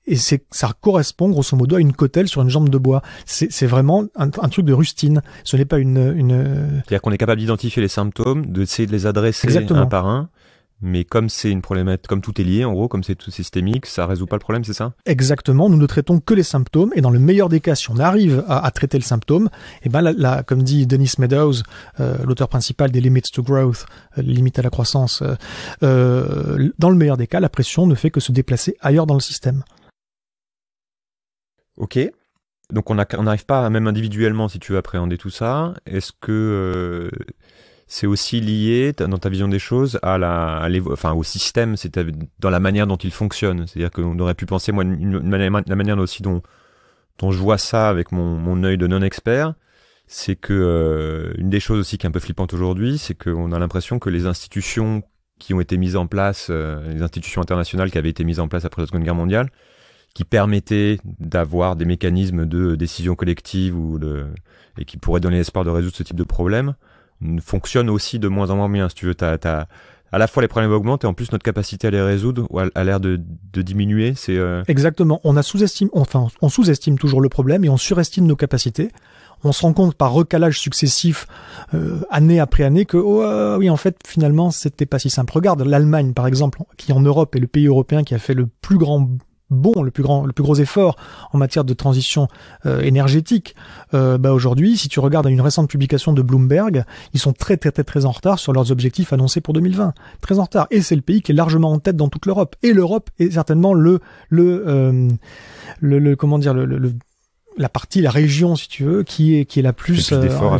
et ça correspond grosso modo à une cotelle sur une jambe de bois. C'est vraiment un truc de rustine. Ce n'est pas une... C'est-à-dire qu'on est capable d'identifier les symptômes, d'essayer de les adresser un par un. Mais comme c'est une problématique, comme tout est lié, en gros, comme c'est tout systémique, ça résout pas le problème, c'est ça? Exactement. Nous ne traitons que les symptômes. Et dans le meilleur des cas, si on arrive à traiter le symptôme, et ben comme dit Dennis Meadows, l'auteur principal des Limits to Growth, limites à la croissance, dans le meilleur des cas, la pression ne fait que se déplacer ailleurs dans le système. Ok. Donc on n'arrive pas, même individuellement, si tu veux appréhender tout ça. Est-ce que c'est aussi lié, dans ta vision des choses, au système, c'est dans la manière dont il fonctionne. C'est-à-dire qu'on aurait pu penser, moi, la manière aussi dont je vois ça avec mon œil de non-expert, c'est que une des choses aussi qui est un peu flippante aujourd'hui, c'est qu'on a l'impression que les institutions qui ont été mises en place, les institutions internationales qui avaient été mises en place après la Seconde Guerre mondiale, qui permettaient d'avoir des mécanismes de décision collective et qui pourraient donner l'espoir de résoudre ce type de problème, fonctionne aussi de moins en moins bien. Si tu veux, à la fois les problèmes augmentent et en plus notre capacité à les résoudre a l'air de diminuer. Exactement. On sous-estime toujours le problème et on surestime nos capacités. On se rend compte par recalage successif, année après année, que oui, en fait, finalement, c'était pas si simple. Regarde l'Allemagne, par exemple, qui en Europe est le pays européen qui a fait le plus gros effort en matière de transition énergétique. Aujourd'hui, si tu regardes une récente publication de Bloomberg, ils sont très en retard sur leurs objectifs annoncés pour 2020. Très en retard. Et c'est le pays qui est largement en tête dans toute l'Europe. Et l'Europe est certainement la région, si tu veux, qui est la plus d'efforts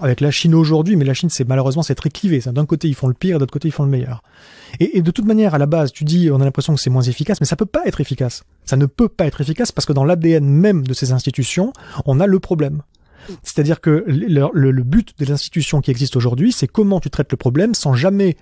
avec la Chine aujourd'hui. Mais la Chine, malheureusement, c'est très clivé. D'un côté, ils font le pire, et de l'autre côté, ils font le meilleur. Et de toute manière, à la base, tu dis, on a l'impression que c'est moins efficace, mais ça peut pas être efficace. Ça ne peut pas être efficace parce que dans l'ADN même de ces institutions, on a le problème. C'est-à-dire que le but des institutions qui existent aujourd'hui, c'est comment tu traites le problème sans jamais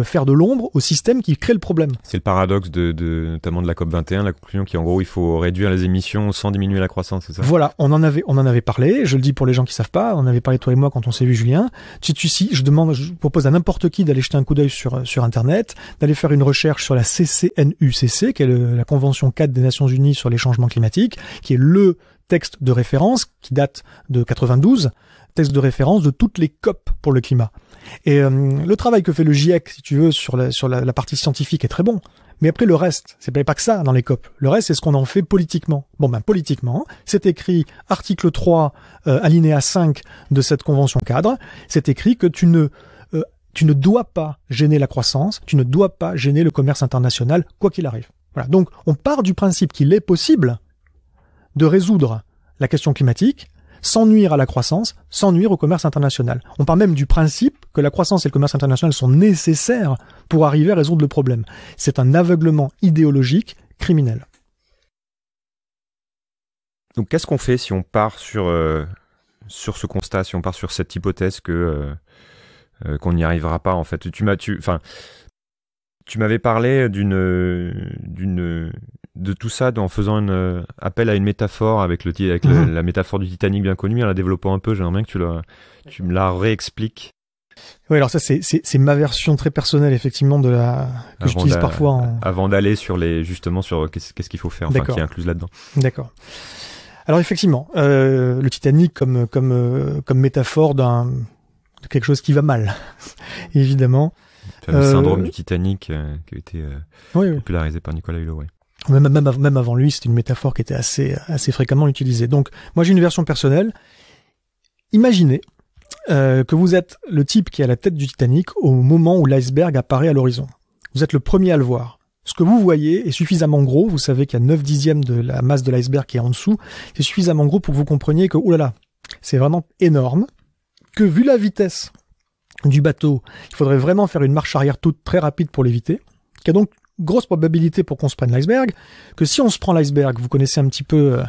faire de l'ombre au système qui crée le problème. C'est le paradoxe notamment de la COP21, la conclusion qui est en gros il faut réduire les émissions sans diminuer la croissance, c'est ça? Voilà, on en avait parlé, je le dis pour les gens qui savent pas, on avait parlé toi et moi quand on s'est vu, Julien. Je propose à n'importe qui d'aller jeter un coup d'œil sur Internet, d'aller faire une recherche sur la CCNUCC, qui est la Convention 4 des Nations Unies sur les changements climatiques, qui est le texte de référence qui date de 92, texte de référence de toutes les COP pour le climat. Et le travail que fait le GIEC, si tu veux, sur la partie scientifique est très bon. Mais après le reste, c'est pas que ça dans les COP. Le reste, c'est ce qu'on en fait politiquement. Politiquement, c'est écrit article 3, alinéa 5 de cette convention cadre. C'est écrit que tu ne dois pas gêner la croissance, tu ne dois pas gêner le commerce international, quoi qu'il arrive. Voilà. Donc, on part du principe qu'il est possible de résoudre la question climatique sans nuire à la croissance, sans nuire au commerce international. On part même du principe que la croissance et le commerce international sont nécessaires pour arriver à résoudre le problème. C'est un aveuglement idéologique criminel. Donc qu'est-ce qu'on fait si on part sur ce constat, si on part sur cette hypothèse que qu'on n'y arrivera pas en fait. Tu m'avais parlé de tout ça en faisant un appel à une métaphore avec la métaphore du Titanic bien connue, en la développant un peu. J'aimerais bien que tu me la réexpliques. Oui, alors ça c'est ma version très personnelle effectivement que j'utilise parfois avant d'aller sur qu'est-ce qu'il faut faire, enfin qui est inclus là-dedans. D'accord. Alors effectivement, le Titanic comme métaphore de quelque chose qui va mal, évidemment. Le syndrome du Titanic qui a été popularisé par Nicolas Hulot, oui. Même avant lui, c'était une métaphore qui était assez fréquemment utilisée. Donc, moi, j'ai une version personnelle. Imaginez que vous êtes le type qui est à la tête du Titanic au moment où l'iceberg apparaît à l'horizon. Vous êtes le premier à le voir. Ce que vous voyez est suffisamment gros. Vous savez qu'il y a 9/10 de la masse de l'iceberg qui est en dessous. C'est suffisamment gros pour que vous compreniez que, oulala, c'est vraiment énorme. Que vu la vitesse du bateau, il faudrait vraiment faire une marche arrière toute très rapide pour l'éviter. Qu'il y a donc grosse probabilité pour qu'on se prenne l'iceberg, que si on se prend l'iceberg, vous connaissez un petit peu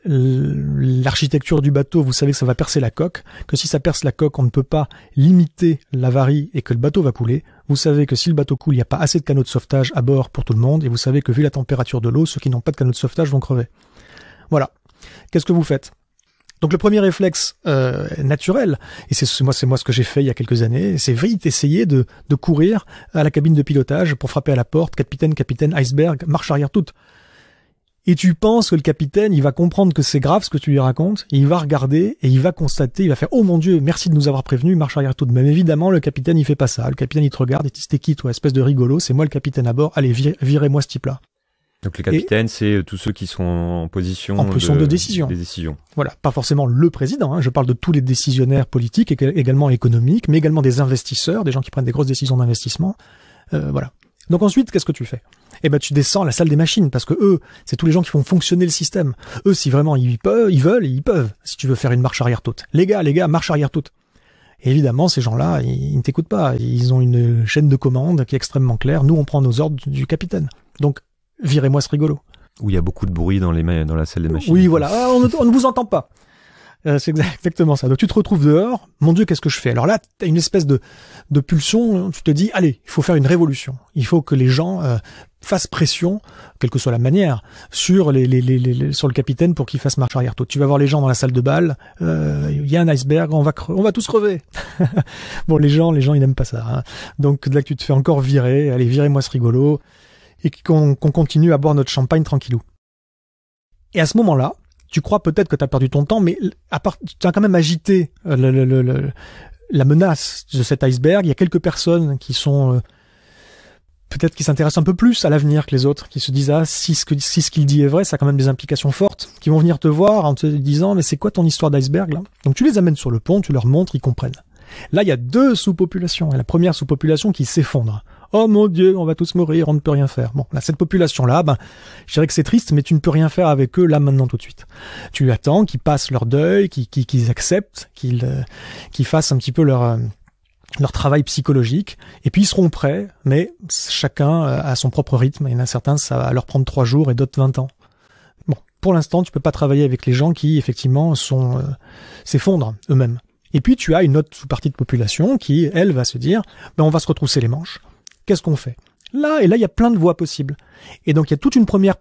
l'architecture du bateau, vous savez que ça va percer la coque, que si ça perce la coque, on ne peut pas limiter l'avarie et que le bateau va couler. Vous savez que si le bateau coule, il n'y a pas assez de canaux de sauvetage à bord pour tout le monde, et vous savez que vu la température de l'eau, ceux qui n'ont pas de canaux de sauvetage vont crever. Voilà. Qu'est-ce que vous faites ? Donc le premier réflexe naturel, et c'est moi ce que j'ai fait il y a quelques années, c'est vite essayer de courir à la cabine de pilotage pour frapper à la porte, capitaine, iceberg, marche arrière toute. Et tu penses que le capitaine, il va comprendre que c'est grave ce que tu lui racontes, et il va regarder, et il va constater, il va faire « Oh mon Dieu, merci de nous avoir prévenus, marche arrière toute ». Mais évidemment, le capitaine, il fait pas ça. Le capitaine, il te regarde, et il dit « C'était qui, toi, espèce de rigolo, c'est moi le capitaine à bord, allez, virez-moi ce type-là ». Donc les capitaines, c'est tous ceux qui sont en position de décision. Des décisions. Voilà, pas forcément le président, hein. Je parle de tous les décisionnaires politiques, également économiques, mais également des investisseurs, des gens qui prennent des grosses décisions d'investissement. Voilà. Donc ensuite, qu'est-ce que tu fais ? Eh ben, tu descends à la salle des machines, parce que eux, c'est tous les gens qui font fonctionner le système. Eux, si vraiment ils peuvent, si tu veux faire une marche arrière toute. Les gars, marche arrière toute. Et évidemment, ces gens-là, ils ne t'écoutent pas. Ils ont une chaîne de commande qui est extrêmement claire. Nous, on prend nos ordres du capitaine. Donc, virez-moi ce rigolo. Où il y a beaucoup de bruit dans la salle des machines. Oui, voilà. Ah, on ne vous entend pas. C'est exactement ça. Donc tu te retrouves dehors. Mon Dieu, qu'est-ce que je fais ? Alors là, t'as une espèce de pulsion. Tu te dis, allez, il faut faire une révolution. Il faut que les gens fassent pression, quelle que soit la manière, sur sur le capitaine pour qu'il fasse marche arrière toute. Tu vas voir les gens dans la salle de bal. Il y a un iceberg, on va tous crever. Bon, les gens, ils n'aiment pas ça. Hein. Donc là, tu te fais encore virer. Allez, virez-moi ce rigolo. Et qu'on continue à boire notre champagne tranquillou. Et à ce moment-là, tu crois peut-être que tu as perdu ton temps, mais tu as quand même agité la menace de cet iceberg. Il y a quelques personnes qui sont peut-être qui s'intéressent un peu plus à l'avenir que les autres, qui se disent si ce qu'il dit est vrai, ça a quand même des implications fortes, qui vont venir te voir en te disant mais c'est quoi ton histoire d'iceberg là ? Donc tu les amènes sur le pont, tu leur montres, ils comprennent. Là, il y a deux sous-populations. La première sous-population qui s'effondre. Oh mon Dieu, on va tous mourir, on ne peut rien faire. Bon, là, cette population-là, je dirais que c'est triste, mais tu ne peux rien faire avec eux là, maintenant, tout de suite. Tu attends qu'ils passent leur deuil, qu'ils acceptent, qu'ils fassent un petit peu leur travail psychologique, et puis ils seront prêts, mais chacun a son propre rythme. Il y en a certains, ça va leur prendre 3 jours et d'autres 20 ans. Bon, pour l'instant, tu peux pas travailler avec les gens qui, effectivement, s'effondrent eux-mêmes. Et puis, tu as une autre sous-partie de population qui, elle, va se dire, on va se retrousser les manches. Qu'est-ce qu'on fait ? Là, il y a plein de voies possibles. Et donc, il y a toute une première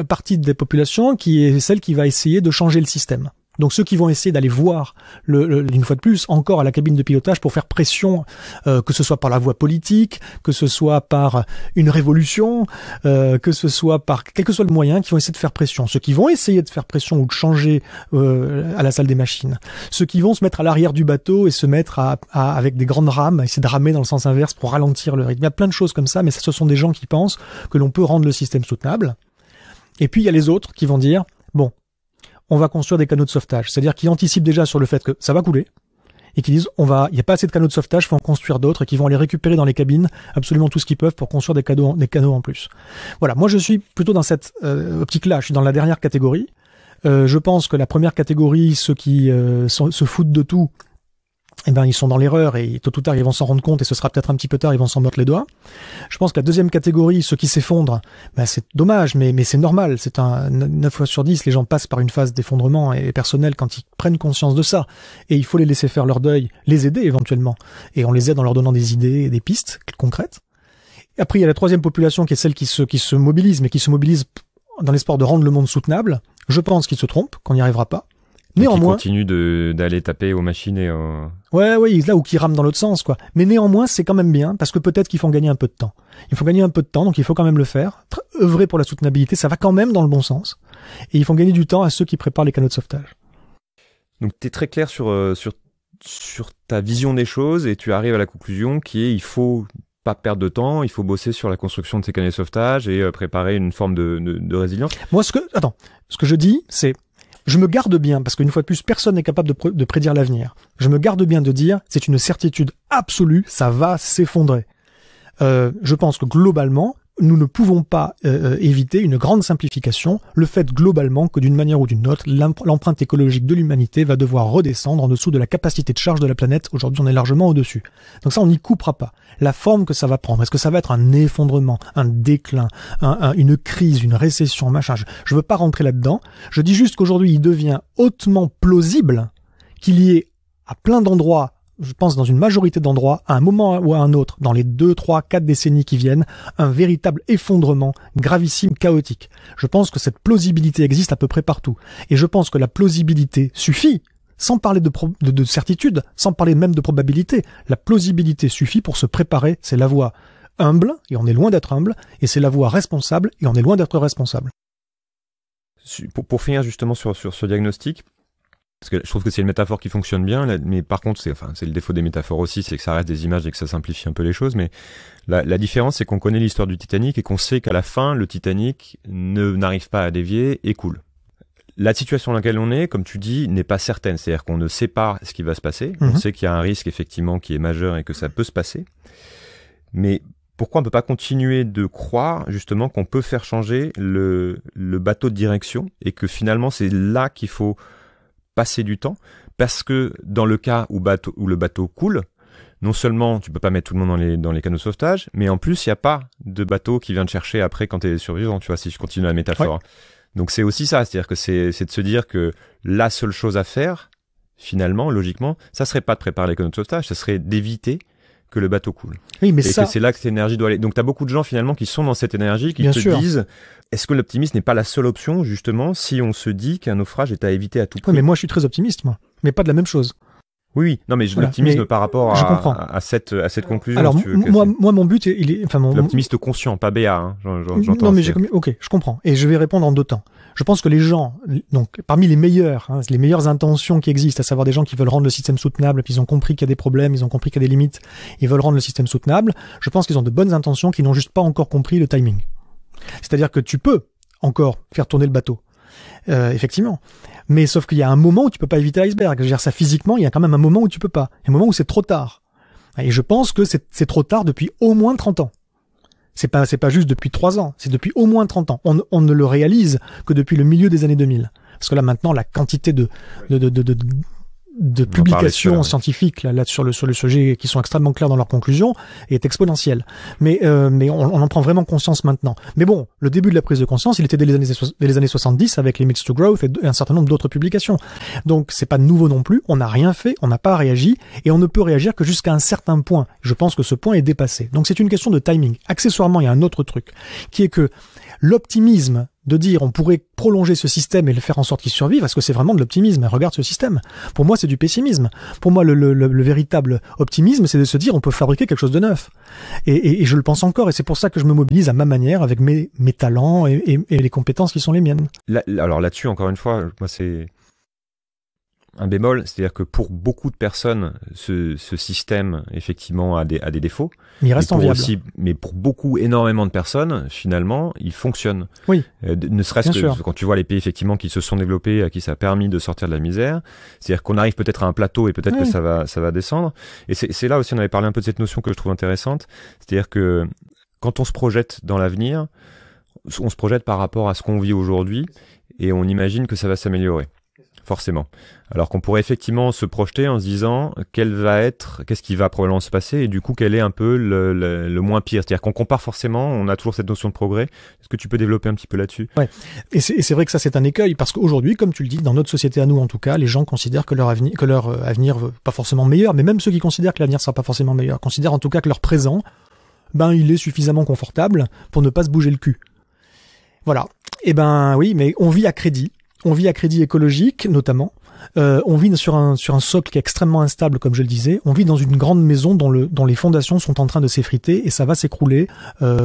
partie des populations qui est celle qui va essayer de changer le système. Donc, ceux qui vont essayer d'aller voir, une fois de plus, encore à la cabine de pilotage pour faire pression, que ce soit par la voie politique, que ce soit par une révolution, que ce soit par quel que soit le moyen, qui vont essayer de faire pression. Ceux qui vont essayer de faire pression ou de changer à la salle des machines. Ceux qui vont se mettre à l'arrière du bateau et se mettre avec des grandes rames, essayer de ramer dans le sens inverse pour ralentir le rythme. Il y a plein de choses comme ça, mais ce sont des gens qui pensent que l'on peut rendre le système soutenable. Et puis, il y a les autres qui vont dire, on va construire des canaux de sauvetage. C'est-à-dire qu'ils anticipent déjà sur le fait que ça va couler et qu'ils disent, il n'y a pas assez de canaux de sauvetage, faut en construire d'autres et qu'ils vont aller récupérer dans les cabines absolument tout ce qu'ils peuvent pour construire des canaux en plus. Voilà. Moi, je suis plutôt dans cette optique-là. Je suis dans la dernière catégorie. Je pense que la première catégorie, ceux qui se foutent de tout, eh ben ils sont dans l'erreur et tôt ou tard ils vont s'en rendre compte et ce sera peut-être un petit peu tard, ils vont s'en mordre les doigts. Je pense que la deuxième catégorie, ceux qui s'effondrent, ben c'est dommage, mais c'est normal. C'est 9 fois sur 10, les gens passent par une phase d'effondrement et personnel quand ils prennent conscience de ça. Et il faut les laisser faire leur deuil, les aider éventuellement. Et on les aide en leur donnant des idées et des pistes concrètes. Et après, il y a la troisième population qui est celle qui se mobilise, mais qui se mobilise dans l'espoir de rendre le monde soutenable. Je pense qu'ils se trompent, qu'on n'y arrivera pas. Néanmoins, qui continue d'aller taper aux machines et ouais, là où qui rament dans l'autre sens, quoi. Mais néanmoins, c'est quand même bien, parce que peut-être qu'ils font gagner un peu de temps. Il faut gagner un peu de temps, donc il faut quand même le faire. Œuvrer pour la soutenabilité, ça va quand même dans le bon sens. Et il faut gagner du temps à ceux qui préparent les canaux de sauvetage. Donc t'es très clair sur ta vision des choses et tu arrives à la conclusion qui est il faut pas perdre de temps, il faut bosser sur la construction de ces canaux de sauvetage et préparer une forme de résilience. Moi, ce que je dis, c'est je me garde bien, parce qu'une fois de plus, personne n'est capable de prédire l'avenir. Je me garde bien de dire, c'est une certitude absolue, ça va s'effondrer. Je pense que globalement, nous ne pouvons pas éviter une grande simplification, le fait globalement que d'une manière ou d'une autre, l'empreinte écologique de l'humanité va devoir redescendre en dessous de la capacité de charge de la planète. Aujourd'hui, on est largement au-dessus. Donc ça, on n'y coupera pas. La forme que ça va prendre, est-ce que ça va être un effondrement, un déclin, une crise, une récession, machin, je veux pas rentrer là-dedans. Je dis juste qu'aujourd'hui, il devient hautement plausible qu'il y ait à plein d'endroits, je pense dans une majorité d'endroits, à un moment ou à un autre, dans les 2, 3, 4 décennies qui viennent, un véritable effondrement gravissime, chaotique. Je pense que cette plausibilité existe à peu près partout. Et je pense que la plausibilité suffit, sans parler de certitude, sans parler même de probabilité. La plausibilité suffit pour se préparer, c'est la voie humble, et on est loin d'être humble, et c'est la voie responsable, et on est loin d'être responsable. Pour finir justement sur ce diagnostic, parce que je trouve que c'est une métaphore qui fonctionne bien, mais par contre, c'est le défaut des métaphores aussi, c'est que ça reste des images et que ça simplifie un peu les choses, mais la différence, c'est qu'on connaît l'histoire du Titanic et qu'on sait qu'à la fin, le Titanic n'arrive pas à dévier et coule. La situation dans laquelle on est, comme tu dis, n'est pas certaine, c'est-à-dire qu'on ne sait pas ce qui va se passer, on sait qu'il y a un risque effectivement qui est majeur et que ça peut se passer, mais pourquoi on ne peut pas continuer de croire justement qu'on peut faire changer le bateau de direction et que finalement c'est là qu'il faut passer du temps, parce que dans le cas où le bateau coule, non seulement tu peux pas mettre tout le monde dans les canaux de sauvetage, mais en plus il n'y a pas de bateau qui vient te chercher après quand tu es survivant, tu vois, si je continue la métaphore. Ouais. Donc c'est aussi ça, c'est-à-dire que c'est de se dire que la seule chose à faire, finalement, logiquement, ça serait pas de préparer les canaux de sauvetage, ça serait d'éviter que le bateau coule. Oui, mais et que c'est là que cette énergie doit aller. Donc tu as beaucoup de gens finalement qui sont dans cette énergie, qui te disent, est-ce que l'optimisme n'est pas la seule option justement si on se dit qu'un naufrage est à éviter à tout prix? Oui, mais moi je suis très optimiste, moi, mais pas de la même chose. Oui, non, mais l'optimisme par rapport à cette conclusion. Alors moi mon but, l'optimiste conscient, pas BA. Hein, j'entends. Non, mais ok, je comprends, et je vais répondre en 2 temps. Je pense que les gens, donc parmi les meilleures intentions qui existent, à savoir des gens qui veulent rendre le système soutenable, puis ils ont compris qu'il y a des problèmes, ils ont compris qu'il y a des limites, ils veulent rendre le système soutenable. Je pense qu'ils ont de bonnes intentions, qui n'ont juste pas encore compris le timing. C'est-à-dire que tu peux encore faire tourner le bateau, effectivement. Mais sauf qu'il y a un moment où tu peux pas éviter l'iceberg. Je veux dire, ça physiquement, il y a quand même un moment où tu peux pas. Il y a un moment où c'est trop tard. Et je pense que c'est trop tard depuis au moins 30 ans. C'est pas juste depuis 3 ans. C'est depuis au moins 30 ans. On ne le réalise que depuis le milieu des années 2000. Parce que là, maintenant, la quantité de publications scientifiques là sur le sujet qui sont extrêmement claires dans leurs conclusions est exponentielle. Mais on en prend vraiment conscience maintenant. Mais bon, le début de la prise de conscience, il était dès les années 70 avec les Myths to Growth et un certain nombre d'autres publications. Donc c'est pas nouveau non plus, on n'a rien fait, on n'a pas réagi et on ne peut réagir que jusqu'à un certain point. Je pense que ce point est dépassé. Donc c'est une question de timing. Accessoirement, il y a un autre truc qui est que l'optimisme de dire on pourrait prolonger ce système et le faire en sorte qu'il survive, est-ce que c'est vraiment de l'optimisme? Regarde ce système. Pour moi, c'est du pessimisme. Pour moi, le véritable optimisme, c'est de se dire on peut fabriquer quelque chose de neuf. Et je le pense encore, et c'est pour ça que je me mobilise à ma manière, avec mes talents et les compétences qui sont les miennes. Alors là-dessus, encore une fois, moi c'est un bémol, c'est-à-dire que pour beaucoup de personnes, ce système, effectivement, a des défauts. Mais il reste enviable. Mais pour énormément de personnes, finalement, il fonctionne. Oui. Ne serait-ce que quand tu vois les pays, effectivement, qui se sont développés, à qui ça a permis de sortir de la misère. C'est-à-dire qu'on arrive peut-être à un plateau et peut-être que ça va descendre. Et c'est là aussi, on avait parlé un peu de cette notion que je trouve intéressante. C'est-à-dire que quand on se projette dans l'avenir, on se projette par rapport à ce qu'on vit aujourd'hui et on imagine que ça va s'améliorer. forcément. Alors qu'on pourrait effectivement se projeter en se disant qu'est-ce qui va probablement se passer, et du coup quel est un peu le moins pire. C'est-à-dire qu'on compare forcément, on a toujours cette notion de progrès. Est-ce que tu peux développer un petit peu là-dessus? Ouais. Et c'est vrai que ça c'est un écueil, parce qu'aujourd'hui, comme tu le dis, dans notre société à nous en tout cas, les gens considèrent que leur avenir pas forcément meilleur, mais même ceux qui considèrent que l'avenir sera pas forcément meilleur, considèrent en tout cas que leur présent, il est suffisamment confortable pour ne pas se bouger le cul. Voilà. Et oui, mais on vit à crédit écologique notamment. On vit sur un socle qui est extrêmement instable, comme je le disais. On vit dans une grande maison dont les fondations sont en train de s'effriter, et ça va s'écrouler,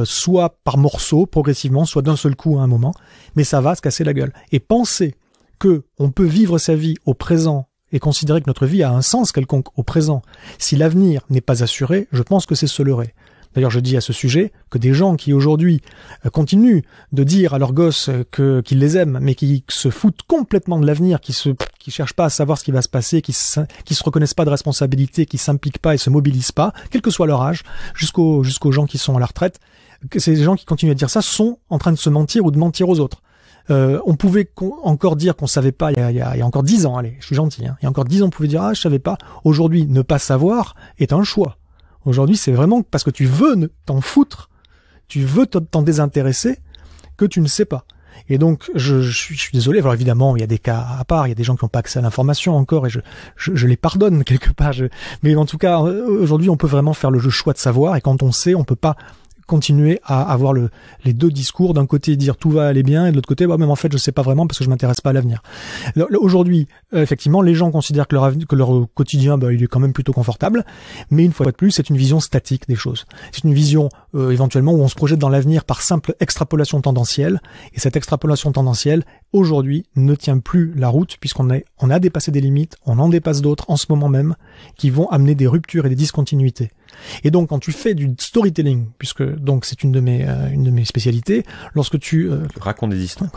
soit par morceaux progressivement, soit d'un seul coup à un moment, mais ça va se casser la gueule. Et penser que on peut vivre sa vie au présent et considérer que notre vie a un sens quelconque au présent, si l'avenir n'est pas assuré, je pense que c'est se leurrer. D'ailleurs, je dis à ce sujet que des gens qui aujourd'hui continuent de dire à leurs gosses qu'ils les aiment, mais qui se foutent complètement de l'avenir, qui cherchent pas à savoir ce qui va se passer, qui se reconnaissent pas de responsabilité, qui s'impliquent pas et se mobilisent pas, quel que soit leur âge, jusqu'aux gens qui sont à la retraite, que ces gens qui continuent à dire ça sont en train de se mentir ou de mentir aux autres. On pouvait encore dire qu'on savait pas il y a encore 10 ans, allez, je suis gentil, hein. Il y a encore 10 ans, on pouvait dire je savais pas. Aujourd'hui, ne pas savoir est un choix. Aujourd'hui, c'est vraiment parce que tu veux t'en foutre, tu veux t'en désintéresser, que tu ne sais pas. Et donc, je suis désolé. Alors évidemment, il y a des cas à part, il y a des gens qui n'ont pas accès à l'information encore, et je les pardonne quelque part. Mais en tout cas, aujourd'hui, on peut vraiment faire le choix de savoir, et quand on sait, on peut pas continuer à avoir les deux discours, d'un côté dire tout va aller bien, et de l'autre côté même en fait je sais pas vraiment parce que je m'intéresse pas à l'avenir. Aujourd'hui, effectivement, les gens considèrent que leur quotidien il est quand même plutôt confortable, mais une fois de plus, c'est une vision statique des choses. C'est une vision éventuellement où on se projette dans l'avenir par simple extrapolation tendancielle, et cette extrapolation tendancielle aujourd'hui ne tient plus la route, puisqu'on a dépassé des limites, on en dépasse d'autres en ce moment même qui vont amener des ruptures et des discontinuités. Et donc quand tu fais du storytelling, puisque donc c'est une de mes spécialités, lorsque tu racontes des histoires,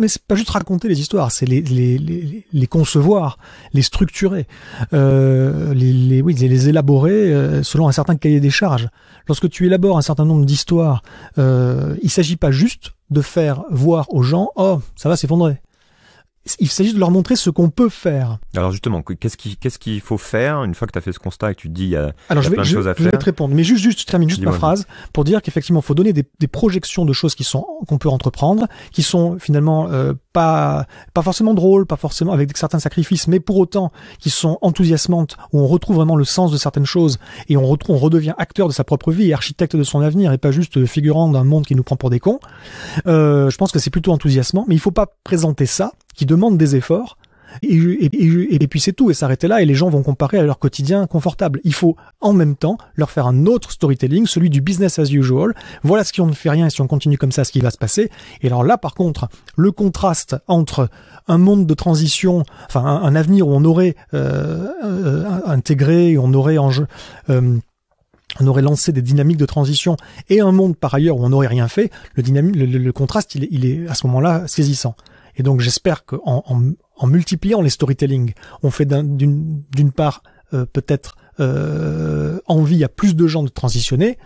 mais c'est pas juste raconter les histoires, c'est les concevoir, les structurer, les élaborer selon un certain cahier des charges. Lorsque tu élabores un certain nombre d'histoires, il s'agit pas juste de faire voir aux gens ça va s'effondrer. Il s'agit de leur montrer ce qu'on peut faire. Alors justement, qu'est-ce qu'il faut faire une fois que tu as fait ce constat et que tu te dis il y a plein de choses à faire? Je vais te répondre, mais je termine ma phrase pour dire qu'effectivement, il faut donner des projections de choses qu'on peut entreprendre, qui sont finalement pas forcément drôles, pas forcément avec certains sacrifices, mais pour autant qui sont enthousiasmantes, où on retrouve vraiment le sens de certaines choses, et on redevient acteur de sa propre vie et architecte de son avenir, et pas juste figurant d'un monde qui nous prend pour des cons. Je pense que c'est plutôt enthousiasmant, mais il faut pas présenter ça qui demande des efforts, et puis c'est tout, et s'arrêter là, et les gens vont comparer à leur quotidien confortable. Il faut en même temps leur faire un autre storytelling, celui du business as usual. Voilà ce qui on ne fait rien, et si on continue comme ça, ce qui va se passer. Et alors là, par contre, le contraste entre un monde de transition, enfin un avenir où on aurait intégré, on aurait on aurait lancé des dynamiques de transition, et un monde par ailleurs où on n'aurait rien fait, le contraste, il est à ce moment-là saisissant. Et donc j'espère qu'en multipliant les storytelling, on fait d'une part peut-être envie à plus de gens de transitionner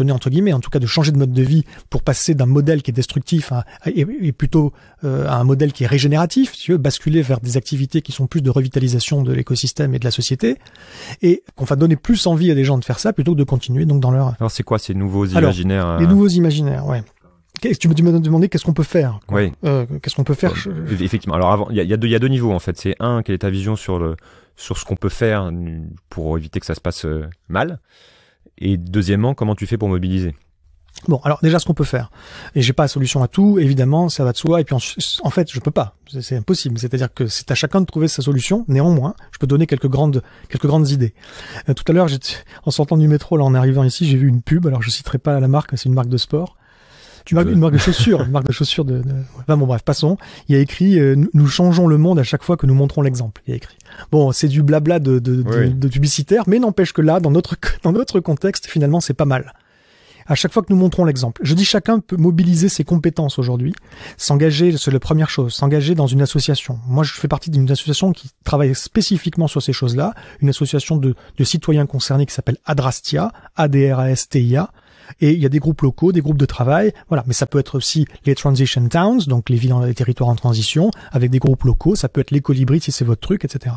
entre guillemets, en tout cas de changer de mode de vie pour passer d'un modèle qui est destructif et plutôt à un modèle qui est régénératif, si tu veux, basculer vers des activités qui sont plus de revitalisation de l'écosystème et de la société, et qu'on va donner plus envie à des gens de faire ça plutôt que de continuer donc dans leur... Alors c'est quoi ces nouveaux imaginaires? Les nouveaux imaginaires, ouais. Tu m'as demandé qu'est-ce qu'on peut faire. Oui. Qu'est-ce qu'on peut faire Effectivement. Alors avant, il y a deux niveaux en fait. C'est un, quelle est ta vision sur ce qu'on peut faire pour éviter que ça se passe mal. Et deuxièmement, comment tu fais pour mobiliser? Bon, alors déjà ce qu'on peut faire. Et j'ai pas la solution à tout, évidemment, ça va de soi. Et puis en fait, je peux pas. C'est impossible. C'est-à-dire que c'est à chacun de trouver sa solution. Néanmoins, je peux donner quelques grandes idées. Tout à l'heure, en sortant du métro, là, en arrivant ici, j'ai vu une pub. Alors je citerai pas la marque, c'est une marque de sport. Une marque de chaussures, Enfin bon, bref, passons. Il y a écrit nous changeons le monde à chaque fois que nous montrons l'exemple. Il y a écrit. Bon, c'est du blabla de publicitaire, mais n'empêche que là, dans notre contexte, finalement, c'est pas mal. À chaque fois que nous montrons l'exemple. Je dis chacun peut mobiliser ses compétences aujourd'hui, s'engager, c'est la première chose, s'engager dans une association. Moi, je fais partie d'une association qui travaille spécifiquement sur ces choses-là, une association de citoyens concernés qui s'appelle Adrastia, ADRASTIA. Et il y a des groupes locaux, des groupes de travail, voilà. Mais ça peut être aussi les transition towns, donc les villes, les territoires en transition, avec des groupes locaux. Ça peut être les colibris si c'est votre truc, etc.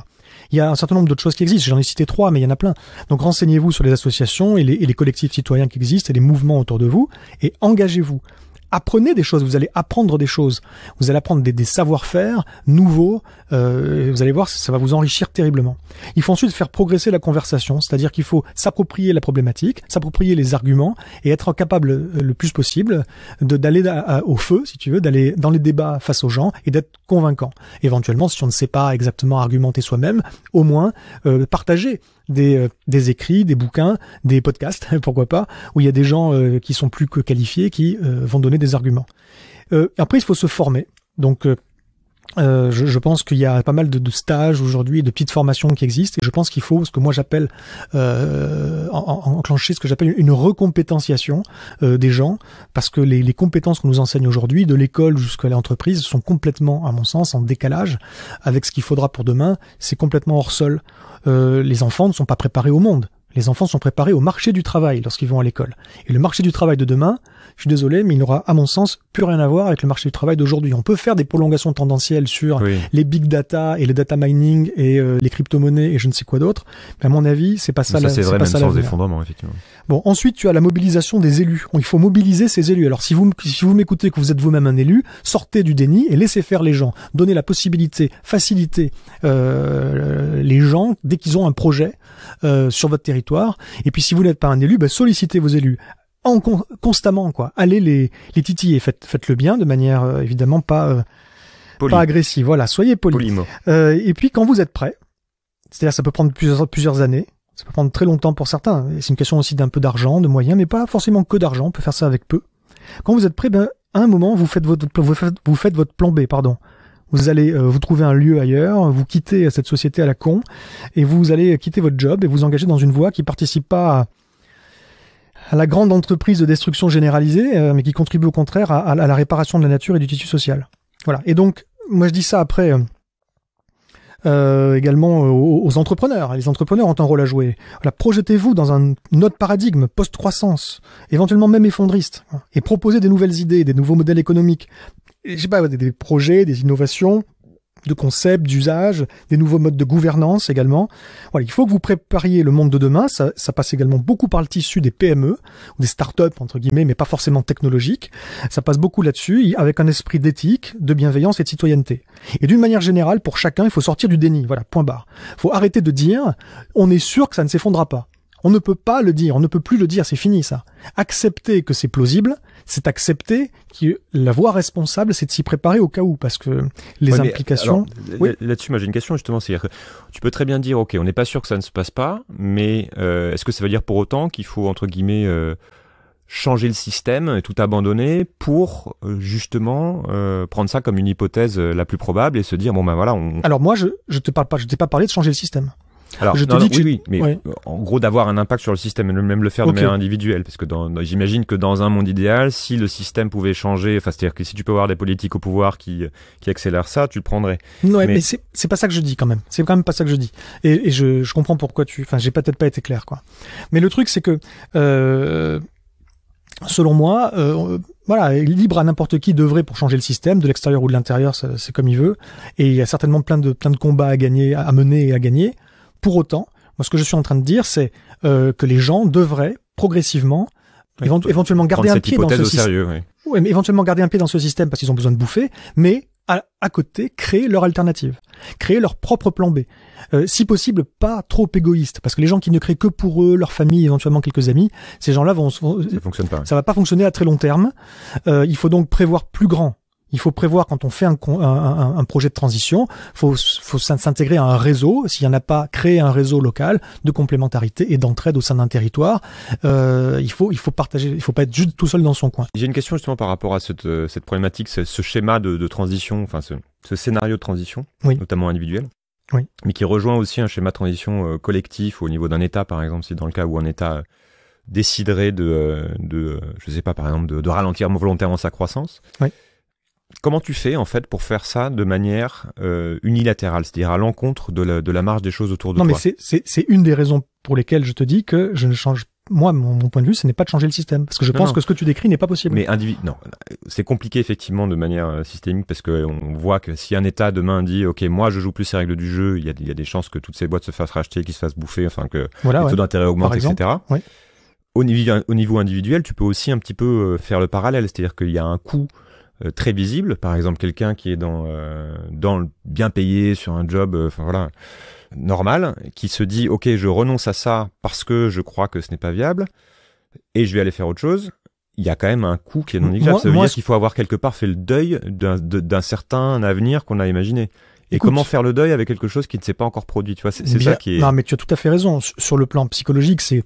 Il y a un certain nombre d'autres choses qui existent. J'en ai cité 3, mais il y en a plein. Donc renseignez-vous sur les associations et les collectifs citoyens qui existent et les mouvements autour de vous et engagez-vous. Apprenez des choses, vous allez apprendre des choses, vous allez apprendre des savoir-faire nouveaux, vous allez voir, ça va vous enrichir terriblement. Il faut ensuite faire progresser la conversation, c'est-à-dire qu'il faut s'approprier la problématique, s'approprier les arguments et être capable le plus possible d'aller au feu, si tu veux, d'aller dans les débats face aux gens et d'être convaincant. Éventuellement, si on ne sait pas exactement argumenter soi-même, au moins partager des écrits, des bouquins, des podcasts, pourquoi pas, où il y a des gens qui sont plus que qualifiés, qui vont donner des arguments. Après, il faut se former. Donc, je pense qu'il y a pas mal de stages aujourd'hui, de petites formations qui existent, et je pense qu'il faut ce que moi j'appelle enclencher ce que j'appelle une recompétentiation des gens, parce que les compétences qu'on nous enseigne aujourd'hui, de l'école jusqu'à l'entreprise, sont complètement, à mon sens, en décalage avec ce qu'il faudra pour demain. C'est complètement hors sol. Les enfants ne sont pas préparés au monde. Les enfants sont préparés au marché du travail lorsqu'ils vont à l'école. Et le marché du travail de demain, je suis désolé, mais il n'aura, à mon sens, plus rien à voir avec le marché du travail d'aujourd'hui. On peut faire des prolongations tendancielles sur les big data et le data mining et les crypto-monnaies et je ne sais quoi d'autre. Mais à mon avis, c'est pas ça. Ça, c'est vrai, même sans effondrement, effectivement. Bon, ensuite, tu as la mobilisation des élus. Il faut mobiliser ces élus. Alors, si vous m'écoutez, que vous êtes vous-même un élu, sortez du déni et laissez faire les gens. Donnez la possibilité, facilitez les gens dès qu'ils ont un projet sur votre territoire. Et puis, si vous n'êtes pas un élu, sollicitez vos élus. Constamment, quoi. Allez les titiller. Faites-le bien de manière, évidemment, pas agressive. Voilà, soyez poli. Et puis, quand vous êtes prêt, c'est-à-dire ça peut prendre plusieurs années, ça peut prendre très longtemps pour certains. Et c'est une question aussi d'un peu d'argent, de moyens, mais pas forcément que d'argent. On peut faire ça avec peu. Quand vous êtes prêt, à un moment, vous faites votre plan B, pardon. Vous allez vous trouver un lieu ailleurs, vous quittez cette société à la con, et vous allez quitter votre job et vous engager dans une voie qui participe pas à la grande entreprise de destruction généralisée, mais qui contribue au contraire à la réparation de la nature et du tissu social. Voilà. Et donc, moi je dis ça après également aux entrepreneurs. Les entrepreneurs ont un rôle à jouer. Voilà, projetez-vous dans un autre paradigme post-croissance, éventuellement même effondriste, et proposez des nouvelles idées, des nouveaux modèles économiques. Je sais pas, des projets, des innovations, de concepts, d'usages, des nouveaux modes de gouvernance également. Voilà, il faut que vous prépariez le monde de demain. Ça passe également beaucoup par le tissu des PME, ou des startups entre guillemets, mais pas forcément technologiques. Ça passe beaucoup là-dessus, avec un esprit d'éthique, de bienveillance et de citoyenneté. Et d'une manière générale, pour chacun, il faut sortir du déni. Voilà, point barre. Il faut arrêter de dire, on est sûr que ça ne s'effondrera pas. On ne peut pas le dire, on ne peut plus le dire, c'est fini ça. Accepter que c'est plausible, c'est accepter que la voie responsable, c'est de s'y préparer au cas où, parce que les implications... Là-dessus, moi j'ai une question justement, c'est-à-dire que tu peux très bien dire, ok, on n'est pas sûr que ça ne se passe pas, mais est-ce que ça veut dire pour autant qu'il faut, entre guillemets, changer le système et tout abandonner pour justement prendre ça comme une hypothèse la plus probable et se dire, bon ben voilà... Alors moi, je t'ai pas parlé de changer le système. Alors, mais en gros d'avoir un impact sur le système, même le faire de manière individuelle, parce que j'imagine que dans un monde idéal, si le système pouvait changer, enfin c'est-à-dire que si tu peux avoir des politiques au pouvoir qui accélèrent ça, tu le prendrais. Ouais, mais c'est pas ça que je dis quand même. C'est quand même pas ça que je dis. Et je comprends pourquoi j'ai peut-être pas été clair, quoi. Mais le truc c'est que selon moi, voilà, libre à n'importe qui d'œuvrer pour changer le système, de l'extérieur ou de l'intérieur, c'est comme il veut. Et il y a certainement plein de combats à gagner, à mener et à gagner. Pour autant, moi, ce que je suis en train de dire, c'est que les gens devraient progressivement, éventuellement garder un pied dans ce système. Oui, mais éventuellement garder un pied dans ce système parce qu'ils ont besoin de bouffer, mais à côté, créer leur alternative, créer leur propre plan B. Si possible, pas trop égoïste, parce que les gens qui ne créent que pour eux, leur famille, éventuellement quelques amis, ces gens-là ça fonctionne pas. Ça va pas fonctionner à très long terme. Il faut donc prévoir plus grand. Il faut prévoir quand on fait un projet de transition, faut s'intégrer à un réseau. S'il y en a pas, créer un réseau local de complémentarité et d'entraide au sein d'un territoire. Il faut partager. Il faut pas être juste tout seul dans son coin. J'ai une question justement par rapport à cette problématique, ce schéma de transition, enfin ce scénario de transition, notamment individuel. Oui. Mais qui rejoint aussi un schéma de transition collectif au niveau d'un État, par exemple, si dans le cas où un État déciderait je sais pas, par exemple, de ralentir volontairement sa croissance. Oui. Comment tu fais en fait pour faire ça de manière unilatérale, c'est-à-dire à l'encontre de la marge des choses autour de toi? Non, mais c'est une des raisons pour lesquelles je te dis que je ne change moi, mon point de vue, ce n'est pas de changer le système, parce que je pense que ce que tu décris n'est pas possible. Mais non, c'est compliqué effectivement de manière systémique, parce que on voit que si un État demain dit, ok, moi je joue plus ces règles du jeu, il y a des chances que toutes ces boîtes se fassent racheter, qu'ils se fassent bouffer, enfin que les taux d'intérêt augmentent, etc. Ouais. Au niveau individuel, tu peux aussi un petit peu faire le parallèle, c'est-à-dire qu'il y a un coût très visible, par exemple quelqu'un qui est dans le bien payé sur un job, normal, qui se dit ok, je renonce à ça parce que je crois que ce n'est pas viable et je vais aller faire autre chose. Il y a quand même un coût qui est non négligeable. Ça veut dire qu'il faut avoir quelque part fait le deuil d'un certain avenir qu'on a imaginé. Et comment faire le deuil avec quelque chose qui ne s'est pas encore produit, tu vois, c'est ça qui est... Non, mais tu as tout à fait raison. Sur le plan psychologique, c'est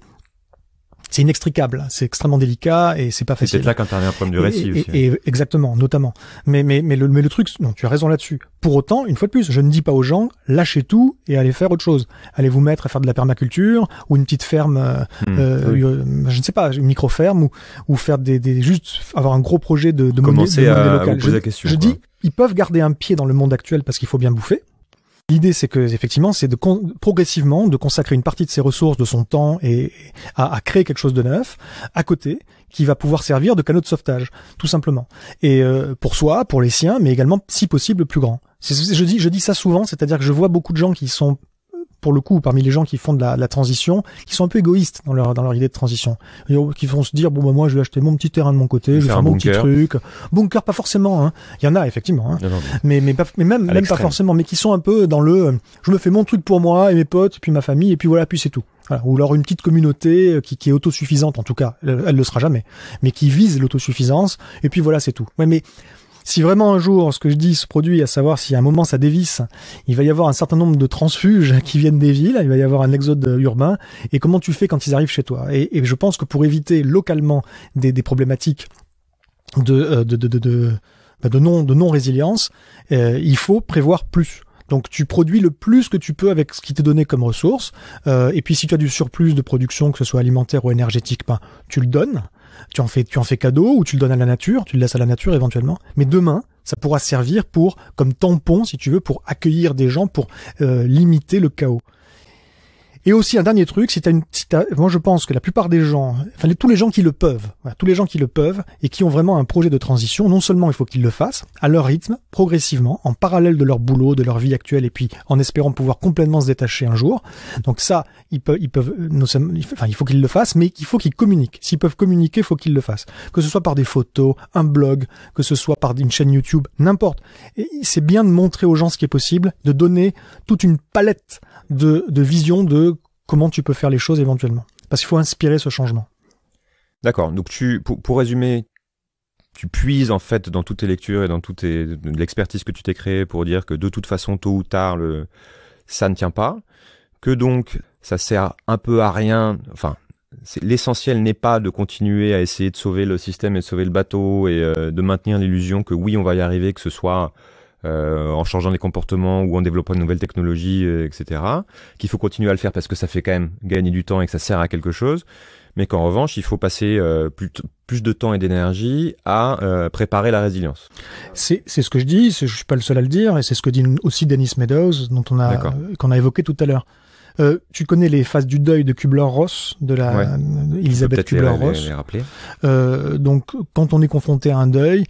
inextricable, c'est extrêmement délicat et c'est pas facile. C'est peut-être là qu'intervient un problème du récit aussi. Et exactement, notamment. Mais le truc, non, tu as raison là-dessus. Pour autant, une fois de plus, je ne dis pas aux gens, lâchez tout et allez faire autre chose. Allez vous mettre à faire de la permaculture ou une petite ferme, je ne sais pas, une micro-ferme ou faire juste avoir un gros projet de commencer à vous poser la question. Je dis, ils peuvent garder un pied dans le monde actuel parce qu'il faut bien bouffer. L'idée, c'est que effectivement, c'est progressivement de consacrer une partie de ses ressources, de son temps, et à créer quelque chose de neuf à côté, qui va pouvoir servir de canot de sauvetage, tout simplement. Et pour soi, pour les siens, mais également, si possible, plus grand. Je dis ça souvent, c'est-à-dire que je vois beaucoup de gens qui sont, pour le coup, parmi les gens qui font de la transition, qui sont un peu égoïstes dans leur idée de transition, qui vont se dire bon bah moi je vais acheter mon petit terrain de mon côté, je vais faire mon petit truc, bunker pas forcément, hein. Il y en a effectivement, hein. Non. Mais même pas forcément, mais qui sont un peu dans le je me fais mon truc pour moi et mes potes, et puis ma famille et puis voilà, puis c'est tout. Voilà. Ou alors une petite communauté qui est autosuffisante, en tout cas, elle le sera jamais, mais qui vise l'autosuffisance et puis voilà, c'est tout. Ouais, mais si vraiment un jour ce que je dis se produit, à savoir si à un moment ça dévisse, il va y avoir un certain nombre de transfuges qui viennent des villes, il va y avoir un exode urbain, et comment tu fais quand ils arrivent chez toi? Et je pense que pour éviter localement des problématiques de non-résilience, il faut prévoir plus. Donc tu produis le plus que tu peux avec ce qui t'est donné comme ressource, et puis si tu as du surplus de production, que ce soit alimentaire ou énergétique, tu le donnes. Tu en fais cadeau ou tu le donnes à la nature, tu le laisses à la nature éventuellement. Mais demain, ça pourra servir comme tampon, si tu veux, pour accueillir des gens, pour limiter le chaos. Et aussi un dernier truc, moi je pense que la plupart des gens, tous les gens qui le peuvent, tous les gens qui le peuvent et qui ont vraiment un projet de transition, non seulement il faut qu'ils le fassent à leur rythme, progressivement, en parallèle de leur boulot, de leur vie actuelle, et puis en espérant pouvoir complètement se détacher un jour. Donc ça, il faut qu'ils le fassent, mais il faut qu'ils communiquent. S'ils peuvent communiquer, il faut qu'ils le fassent. Que ce soit par des photos, un blog, que ce soit par une chaîne YouTube, n'importe. Et c'est bien de montrer aux gens ce qui est possible, de donner toute une palette de vision de comment tu peux faire les choses éventuellement. Parce qu'il faut inspirer ce changement. D'accord. Donc pour résumer, tu puises en fait dans toutes tes lectures et dans l'expertise que tu t'es créée pour dire que de toute façon, tôt ou tard, ça ne tient pas. Que donc, ça sert un peu à rien. Enfin, l'essentiel n'est pas de continuer à essayer de sauver le système et de sauver le bateau et de maintenir l'illusion que oui, on va y arriver, que ce soit en changeant les comportements ou en développant de nouvelles technologies, etc. Qu'il faut continuer à le faire parce que ça fait quand même gagner du temps et que ça sert à quelque chose. Mais qu'en revanche, il faut passer plus de temps et d'énergie à préparer la résilience. C'est ce que je dis, je suis pas le seul à le dire, et c'est ce que dit aussi Dennis Meadows, qu'on a évoqué tout à l'heure. Tu connais les phases du deuil de Kubler-Ross, de Elisabeth Kubler-Ross. Les rappeler. Donc, quand on est confronté à un deuil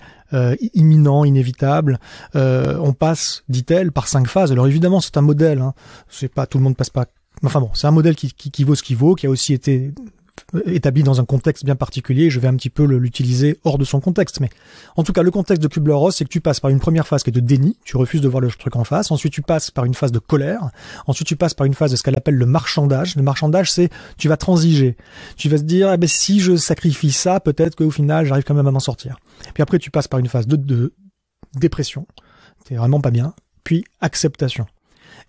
imminent, inévitable, on passe, dit-elle, par 5 phases. Alors évidemment, c'est un modèle. Hein. C'est pas tout le monde passe pas. Enfin bon, c'est un modèle qui vaut ce qu'il vaut, qui a aussi été établi dans un contexte bien particulier. Je vais un petit peu l'utiliser hors de son contexte, mais en tout cas le contexte de Kubler-Ross, c'est que tu passes par une première phase qui est de déni, tu refuses de voir le truc en face, ensuite tu passes par une phase de colère, ensuite tu passes par une phase de ce qu'elle appelle le marchandage. Le marchandage, c'est tu vas transiger, tu vas se dire si je sacrifie ça, peut-être qu'au final j'arrive quand même à m'en sortir. Puis après tu passes par une phase de dépression, t'es vraiment pas bien, puis acceptation.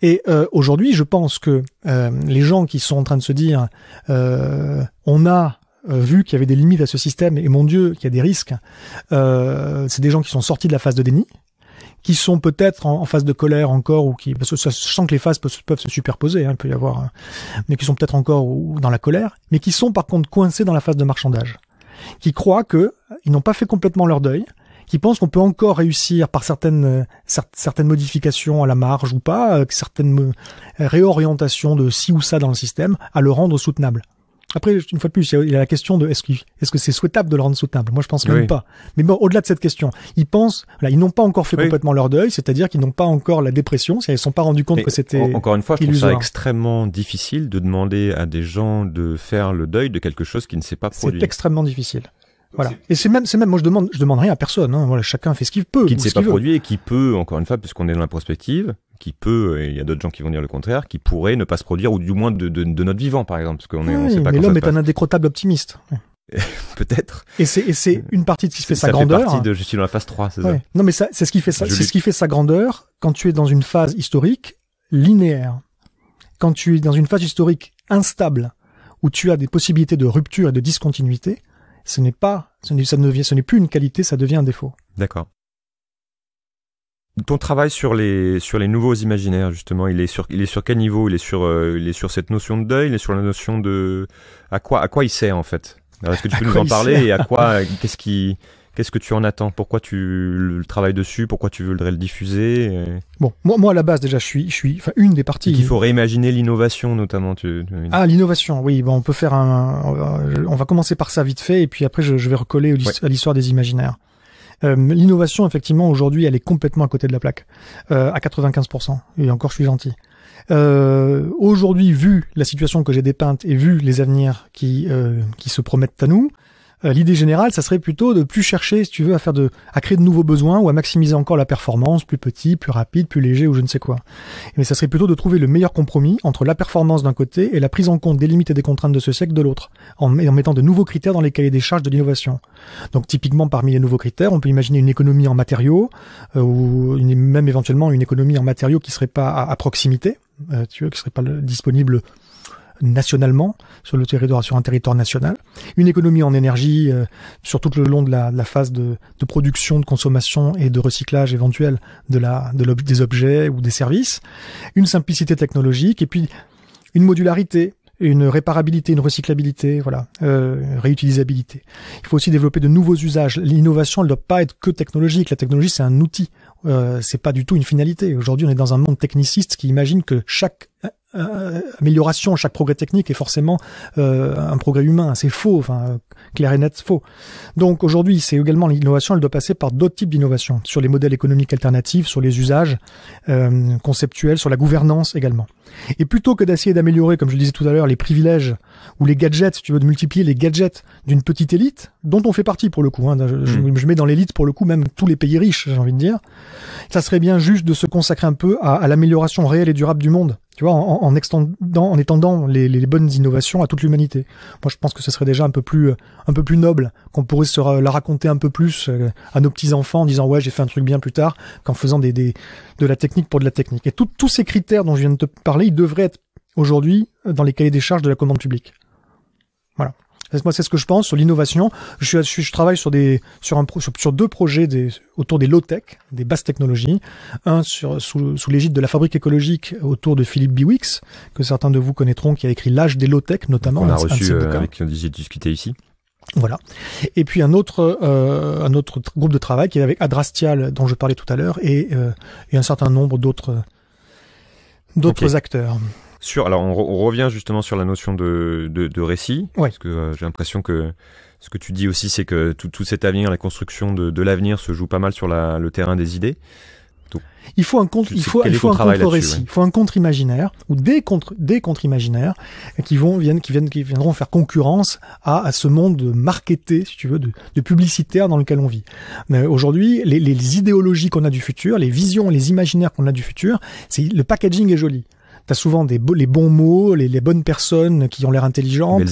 Et aujourd'hui, je pense que les gens qui sont en train de se dire on a vu qu'il y avait des limites à ce système et mon Dieu, qu'il y a des risques, c'est des gens qui sont sortis de la phase de déni, qui sont peut-être en phase de colère encore, ou parce que je sens que les phases peuvent se superposer, hein, il peut y avoir, mais qui sont peut-être encore dans la colère, mais qui sont par contre coincés dans la phase de marchandage, qui croient que ils n'ont pas fait complètement leur deuil, qui pensent qu'on peut encore réussir par certaines modifications à la marge ou pas, certaines réorientations de ci ou ça dans le système, à le rendre soutenable. Après, une fois de plus, il y a la question de est-ce que c'est souhaitable de le rendre soutenable? Moi, je pense même pas. Mais bon, au-delà de cette question, ils pensent, ils n'ont pas encore fait complètement leur deuil, c'est-à-dire qu'ils n'ont pas encore la dépression, ils ne se sont pas rendus compte que c'était encore une fois, je illusoire. trouve ça extrêmement difficile de demander à des gens de faire le deuil de quelque chose qui ne s'est pas produit. C'est extrêmement difficile. Voilà. Et c'est même, moi, je demande rien à personne, hein. Voilà, chacun fait ce qu'il peut. Qui ne s'est pas produit et qui peut, encore une fois, puisqu'on est dans la prospective, qui peut, et il y a d'autres gens qui vont dire le contraire, qui pourrait ne pas se produire, ou du moins de notre vivant, par exemple, parce qu'on on sait pas mais quand l'homme ça est un indécrottable optimiste. Peut-être. Et c'est une partie de ce qui fait sa grandeur. Ça fait partie de, je suis dans la phase 3, c'est ça. Non, mais c'est ce qui fait c'est ce qui fait sa grandeur quand tu es dans une phase historique linéaire. Quand tu es dans une phase historique instable, où tu as des possibilités de rupture et de discontinuité, ce n'est plus une qualité, ça devient un défaut. D'accord. Ton travail sur les nouveaux imaginaires, justement, il est sur quel niveau? Il est sur cette notion de deuil, il est sur la notion de à quoi il sert en fait. Alors, est-ce que tu peux nous en parler, et à quoi, qu'est-ce que tu en attends? Pourquoi tu le travailles dessus? Pourquoi tu voudrais le diffuser? Bon, moi à la base déjà, je suis une des parties. Il faut réimaginer l'innovation notamment. L'innovation, oui. Bon, on peut faire on va commencer par ça vite fait, et puis après je vais recoller à l'histoire des imaginaires. L'innovation, effectivement, aujourd'hui, elle est complètement à côté de la plaque, à 95%. Et encore, je suis gentil. Aujourd'hui, vu la situation que j'ai dépeinte et vu les avenirs qui se promettent à nous, l'idée générale, ça serait plutôt de plus chercher, si tu veux, à créer de nouveaux besoins ou à maximiser encore la performance, plus petit, plus rapide, plus léger ou je ne sais quoi. Mais ça serait plutôt de trouver le meilleur compromis entre la performance d'un côté et la prise en compte des limites et des contraintes de ce siècle de l'autre, en mettant de nouveaux critères dans les cahiers des charges de l'innovation. Donc typiquement, parmi les nouveaux critères, on peut imaginer une économie en matériaux, ou même éventuellement une économie en matériaux qui serait pas à proximité, qui serait pas disponible nationalement sur un territoire national, une économie en énergie sur tout le long de la phase de production, de consommation et de recyclage éventuel des objets ou des services, une simplicité technologique et puis une modularité, une réparabilité, une recyclabilité, réutilisabilité. Il faut aussi développer de nouveaux usages. L'innovation, elle ne doit pas être que technologique. La technologie, c'est un outil. C'est pas du tout une finalité. Aujourd'hui, on est dans un monde techniciste qui imagine que chaque amélioration, chaque progrès technique est forcément un progrès humain. C'est faux, clair et net faux. Donc aujourd'hui, c'est également l'innovation, elle doit passer par d'autres types d'innovation, sur les modèles économiques alternatifs, sur les usages conceptuels, sur la gouvernance également. Et plutôt que d'essayer d'améliorer, comme je le disais tout à l'heure, les privilèges ou les gadgets, si tu veux, de multiplier les gadgets d'une petite élite, dont on fait partie pour le coup, je mets dans l'élite pour le coup même tous les pays riches, j'ai envie de dire, ça serait bien juste de se consacrer un peu à l'amélioration réelle et durable du monde. Tu vois, en étendant les bonnes innovations à toute l'humanité. Moi, je pense que ce serait déjà un peu plus noble, qu'on pourrait la raconter un peu plus à nos petits-enfants en disant, ouais, j'ai fait un truc bien plus tard, qu'en faisant de la technique pour de la technique. Et tous ces critères dont je viens de te parler, ils devraient être aujourd'hui dans les cahiers des charges de la commande publique. Voilà. Moi, c'est ce que je pense sur l'innovation. Je travaille sur deux projets autour des low-tech, des basses technologies. Un sous l'égide de la Fabrique écologique autour de Philippe Biwix, que certains de vous connaîtront, qui a écrit L'âge des low-tech, notamment. On a reçu avec qui on discutait ici. Voilà. Et puis un autre groupe de travail qui est avec Adrastial, dont je parlais tout à l'heure, et un certain nombre d'autres acteurs. Alors on revient justement sur la notion de récit, ouais. Parce que j'ai l'impression que ce que tu dis aussi, c'est que tout cet avenir, la construction de l'avenir se joue pas mal sur le terrain des idées. Donc, il faut un contre-récit, il faut un contre-imaginaire ou des contre-imaginaires qui viendront faire concurrence à ce monde marketé, si tu veux, de publicitaire dans lequel on vit. Mais aujourd'hui, les idéologies qu'on a du futur, les visions, les imaginaires qu'on a du futur, le packaging est joli. T'as souvent les bons mots, les bonnes personnes qui ont l'air intelligentes,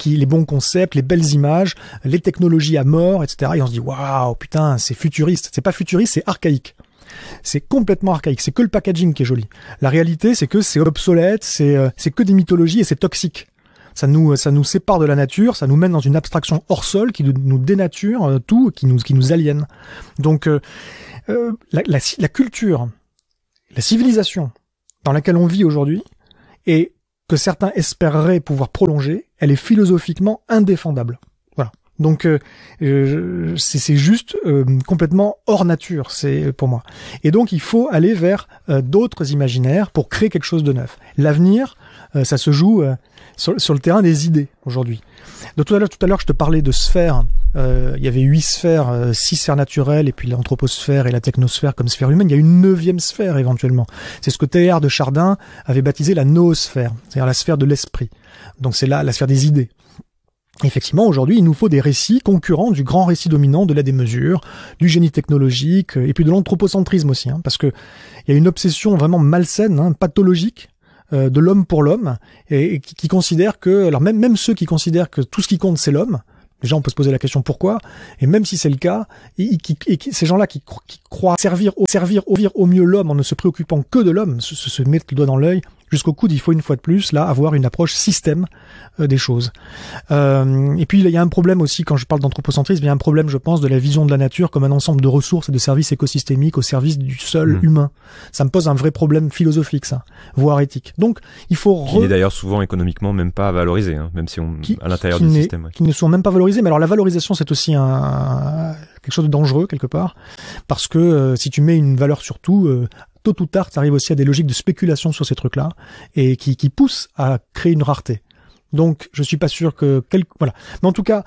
les bons concepts, les belles images, les technologies à mort, etc. Et on se dit, waouh, putain, c'est futuriste. C'est pas futuriste, c'est archaïque. C'est complètement archaïque. C'est que le packaging qui est joli. La réalité, c'est que c'est obsolète, c'est que des mythologies et c'est toxique. Ça nous sépare de la nature, ça nous mène dans une abstraction hors sol qui nous dénature tout, qui nous aliène. Donc, la culture, la civilisation dans laquelle on vit aujourd'hui, et que certains espéreraient pouvoir prolonger, elle est philosophiquement indéfendable. Voilà. Donc c'est juste complètement hors nature, c'est pour moi. Et donc il faut aller vers d'autres imaginaires pour créer quelque chose de neuf. L'avenir, ça se joue sur le terrain des idées aujourd'hui. Donc tout à l'heure je te parlais de sphères. Il y avait 8 sphères, 6 sphères naturelles et puis l'anthroposphère et la technosphère comme sphère humaine. Il y a une 9e sphère éventuellement. C'est ce que Teilhard de Chardin avait baptisé la noosphère, c'est-à-dire la sphère de l'esprit. Donc c'est là la sphère des idées. Effectivement, aujourd'hui, il nous faut des récits concurrents du grand récit dominant de la démesure, du génie technologique, et puis de l'anthropocentrisme aussi, parce que il y a une obsession vraiment malsaine, pathologique, de l'homme pour l'homme, et qui considère que, alors même ceux qui considèrent que tout ce qui compte c'est l'homme, déjà on peut se poser la question pourquoi, et même si c'est le cas, ces gens-là qui croient servir au mieux l'homme en ne se préoccupant que de l'homme, se mettent le doigt dans l'œil, jusqu'au coude, il faut une fois de plus là avoir une approche système des choses. Et puis il y a un problème aussi quand je parle d'anthropocentrisme, il y a un problème, je pense, de la vision de la nature comme un ensemble de ressources et de services écosystémiques au service du seul humain. Ça me pose un vrai problème philosophique, ça, voire éthique. Donc il faut qui n'est d'ailleurs souvent économiquement même pas valorisé, même si on à l'intérieur du système. Qui ne sont même pas valorisés. Mais alors la valorisation, c'est aussi quelque chose de dangereux quelque part, parce que si tu mets une valeur sur tout, tôt ou tard, ça arrive aussi à des logiques de spéculation sur ces trucs-là, et qui poussent à créer une rareté. Donc, je suis pas sûr que voilà. Mais en tout cas,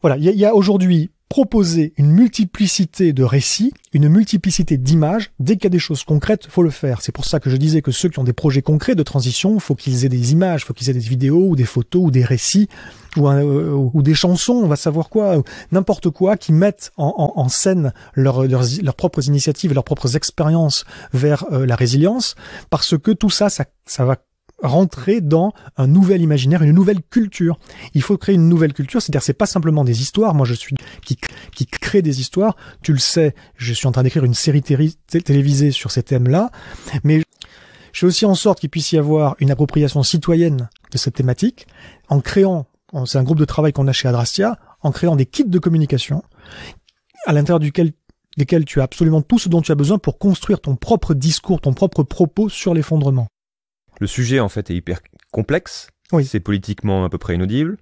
voilà, il y a aujourd'hui proposer une multiplicité de récits, une multiplicité d'images. Dès qu'il y a des choses concrètes, faut le faire. C'est pour ça que je disais que ceux qui ont des projets concrets de transition, faut qu'ils aient des images, faut qu'ils aient des vidéos ou des photos ou des récits ou des chansons, on va savoir quoi, n'importe quoi, qui mettent en scène leurs propres initiatives et leurs propres expériences vers la résilience, parce que tout ça va rentrer dans un nouvel imaginaire, une nouvelle culture. Il faut créer une nouvelle culture, c'est-à-dire c'est pas simplement des histoires. Moi, je suis qui crée des histoires. Tu le sais, je suis en train d'écrire une série télévisée sur ces thèmes-là, mais je fais aussi en sorte qu'il puisse y avoir une appropriation citoyenne de cette thématique en créant, c'est un groupe de travail qu'on a chez Adrastia, en créant des kits de communication à l'intérieur desquels tu as absolument tout ce dont tu as besoin pour construire ton propre discours, ton propre propos sur l'effondrement. Le sujet, en fait, est hyper complexe. Oui. C'est politiquement à peu près inaudible.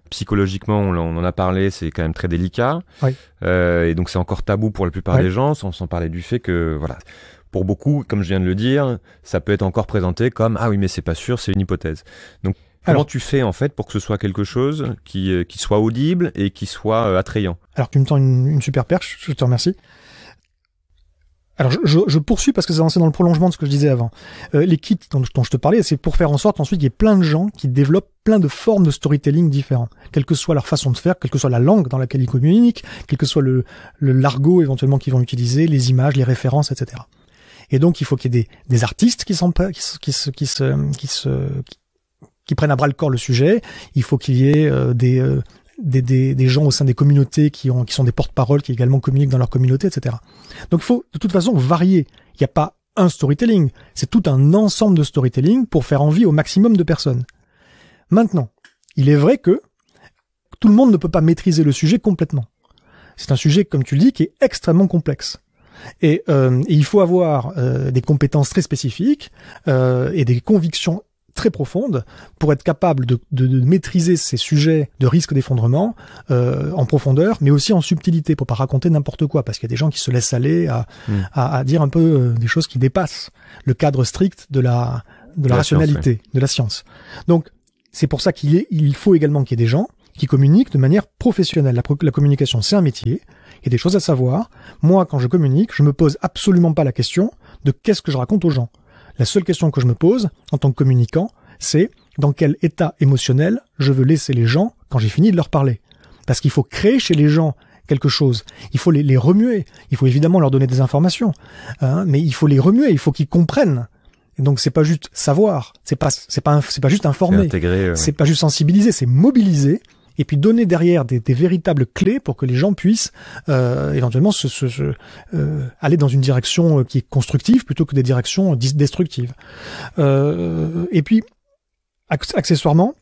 Psychologiquement, on en a parlé, c'est quand même très délicat. Oui. Et donc, c'est encore tabou pour la plupart des gens, sans parler du fait que, voilà, pour beaucoup, comme je viens de le dire, ça peut être encore présenté comme « Ah oui, mais c'est pas sûr, c'est une hypothèse ». Donc, comment tu fais, en fait, pour que ce soit quelque chose qui soit audible et qui soit attrayant? Alors, tu me tends une super perche, je te remercie. Alors je poursuis parce que c'est dans le prolongement de ce que je disais avant. Les kits dont je te parlais, c'est pour faire en sorte ensuite qu'il y ait plein de gens qui développent plein de formes de storytelling différents, quelle que soit leur façon de faire, quelle que soit la langue dans laquelle ils communiquent, quel que soit le l'argot éventuellement qu'ils vont utiliser, les images, les références, etc. Et donc il faut qu'il y ait des artistes qui prennent à bras le corps le sujet. Il faut qu'il y ait des gens au sein des communautés qui sont des porte-paroles, qui également communiquent dans leur communauté, etc. Donc il faut de toute façon varier. Il n'y a pas un storytelling, c'est tout un ensemble de storytelling pour faire envie au maximum de personnes. Maintenant, il est vrai que tout le monde ne peut pas maîtriser le sujet complètement. C'est un sujet, comme tu le dis, qui est extrêmement complexe. Et il faut avoir des compétences très spécifiques et des convictions très profonde pour être capable de maîtriser ces sujets de risque d'effondrement en profondeur, mais aussi en subtilité, pour pas raconter n'importe quoi, parce qu'il y a des gens qui se laissent aller à dire un peu des choses qui dépassent le cadre strict de la rationalité, science, de la science. Donc, c'est pour ça qu'il faut également qu'il y ait des gens qui communiquent de manière professionnelle. La communication, c'est un métier, il y a des choses à savoir. Moi, quand je communique, je me pose absolument pas la question de qu'est-ce que je raconte aux gens. La seule question que je me pose, en tant que communicant, c'est dans quel état émotionnel je veux laisser les gens quand j'ai fini de leur parler. Parce qu'il faut créer chez les gens quelque chose. Il faut les remuer. Il faut évidemment leur donner des informations. Mais il faut les remuer. Il faut qu'ils comprennent. Et donc c'est pas juste savoir. C'est pas juste informer. C'est pas juste sensibiliser. C'est mobiliser. Et puis donner derrière des véritables clés pour que les gens puissent éventuellement aller dans une direction qui est constructive plutôt que des directions destructives. Et puis, accessoirement,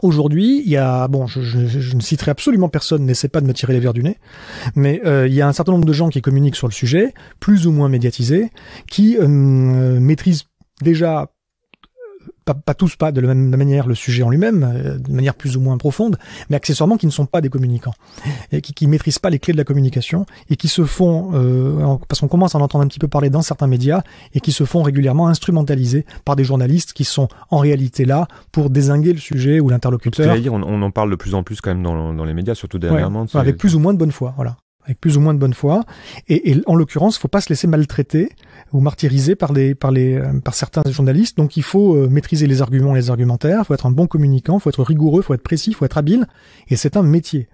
aujourd'hui, il y a... Bon, je ne citerai absolument personne, n'essaie pas de me tirer les verres du nez, mais il y a un certain nombre de gens qui communiquent sur le sujet, plus ou moins médiatisés, qui maîtrisent déjà pas tous, pas de la même manière le sujet en lui-même, de manière plus ou moins profonde, mais accessoirement qui ne sont pas des communicants, et qui maîtrisent pas les clés de la communication, et qui se font, parce qu'on commence à en entendre un petit peu parler dans certains médias, et qui se font régulièrement instrumentaliser par des journalistes qui sont en réalité là pour dézinguer le sujet ou l'interlocuteur. Ce que j'allais dire, on en parle de plus en plus quand même dans les médias, surtout dernièrement. Ouais, avec plus ou moins de bonne foi, voilà. Avec plus ou moins de bonne foi. Et en l'occurrence, faut pas se laisser maltraiter ou martyriser par certains journalistes. Donc il faut maîtriser les arguments et les argumentaires, faut être un bon communicant, faut être rigoureux, faut être précis, faut être habile. Et c'est un métier.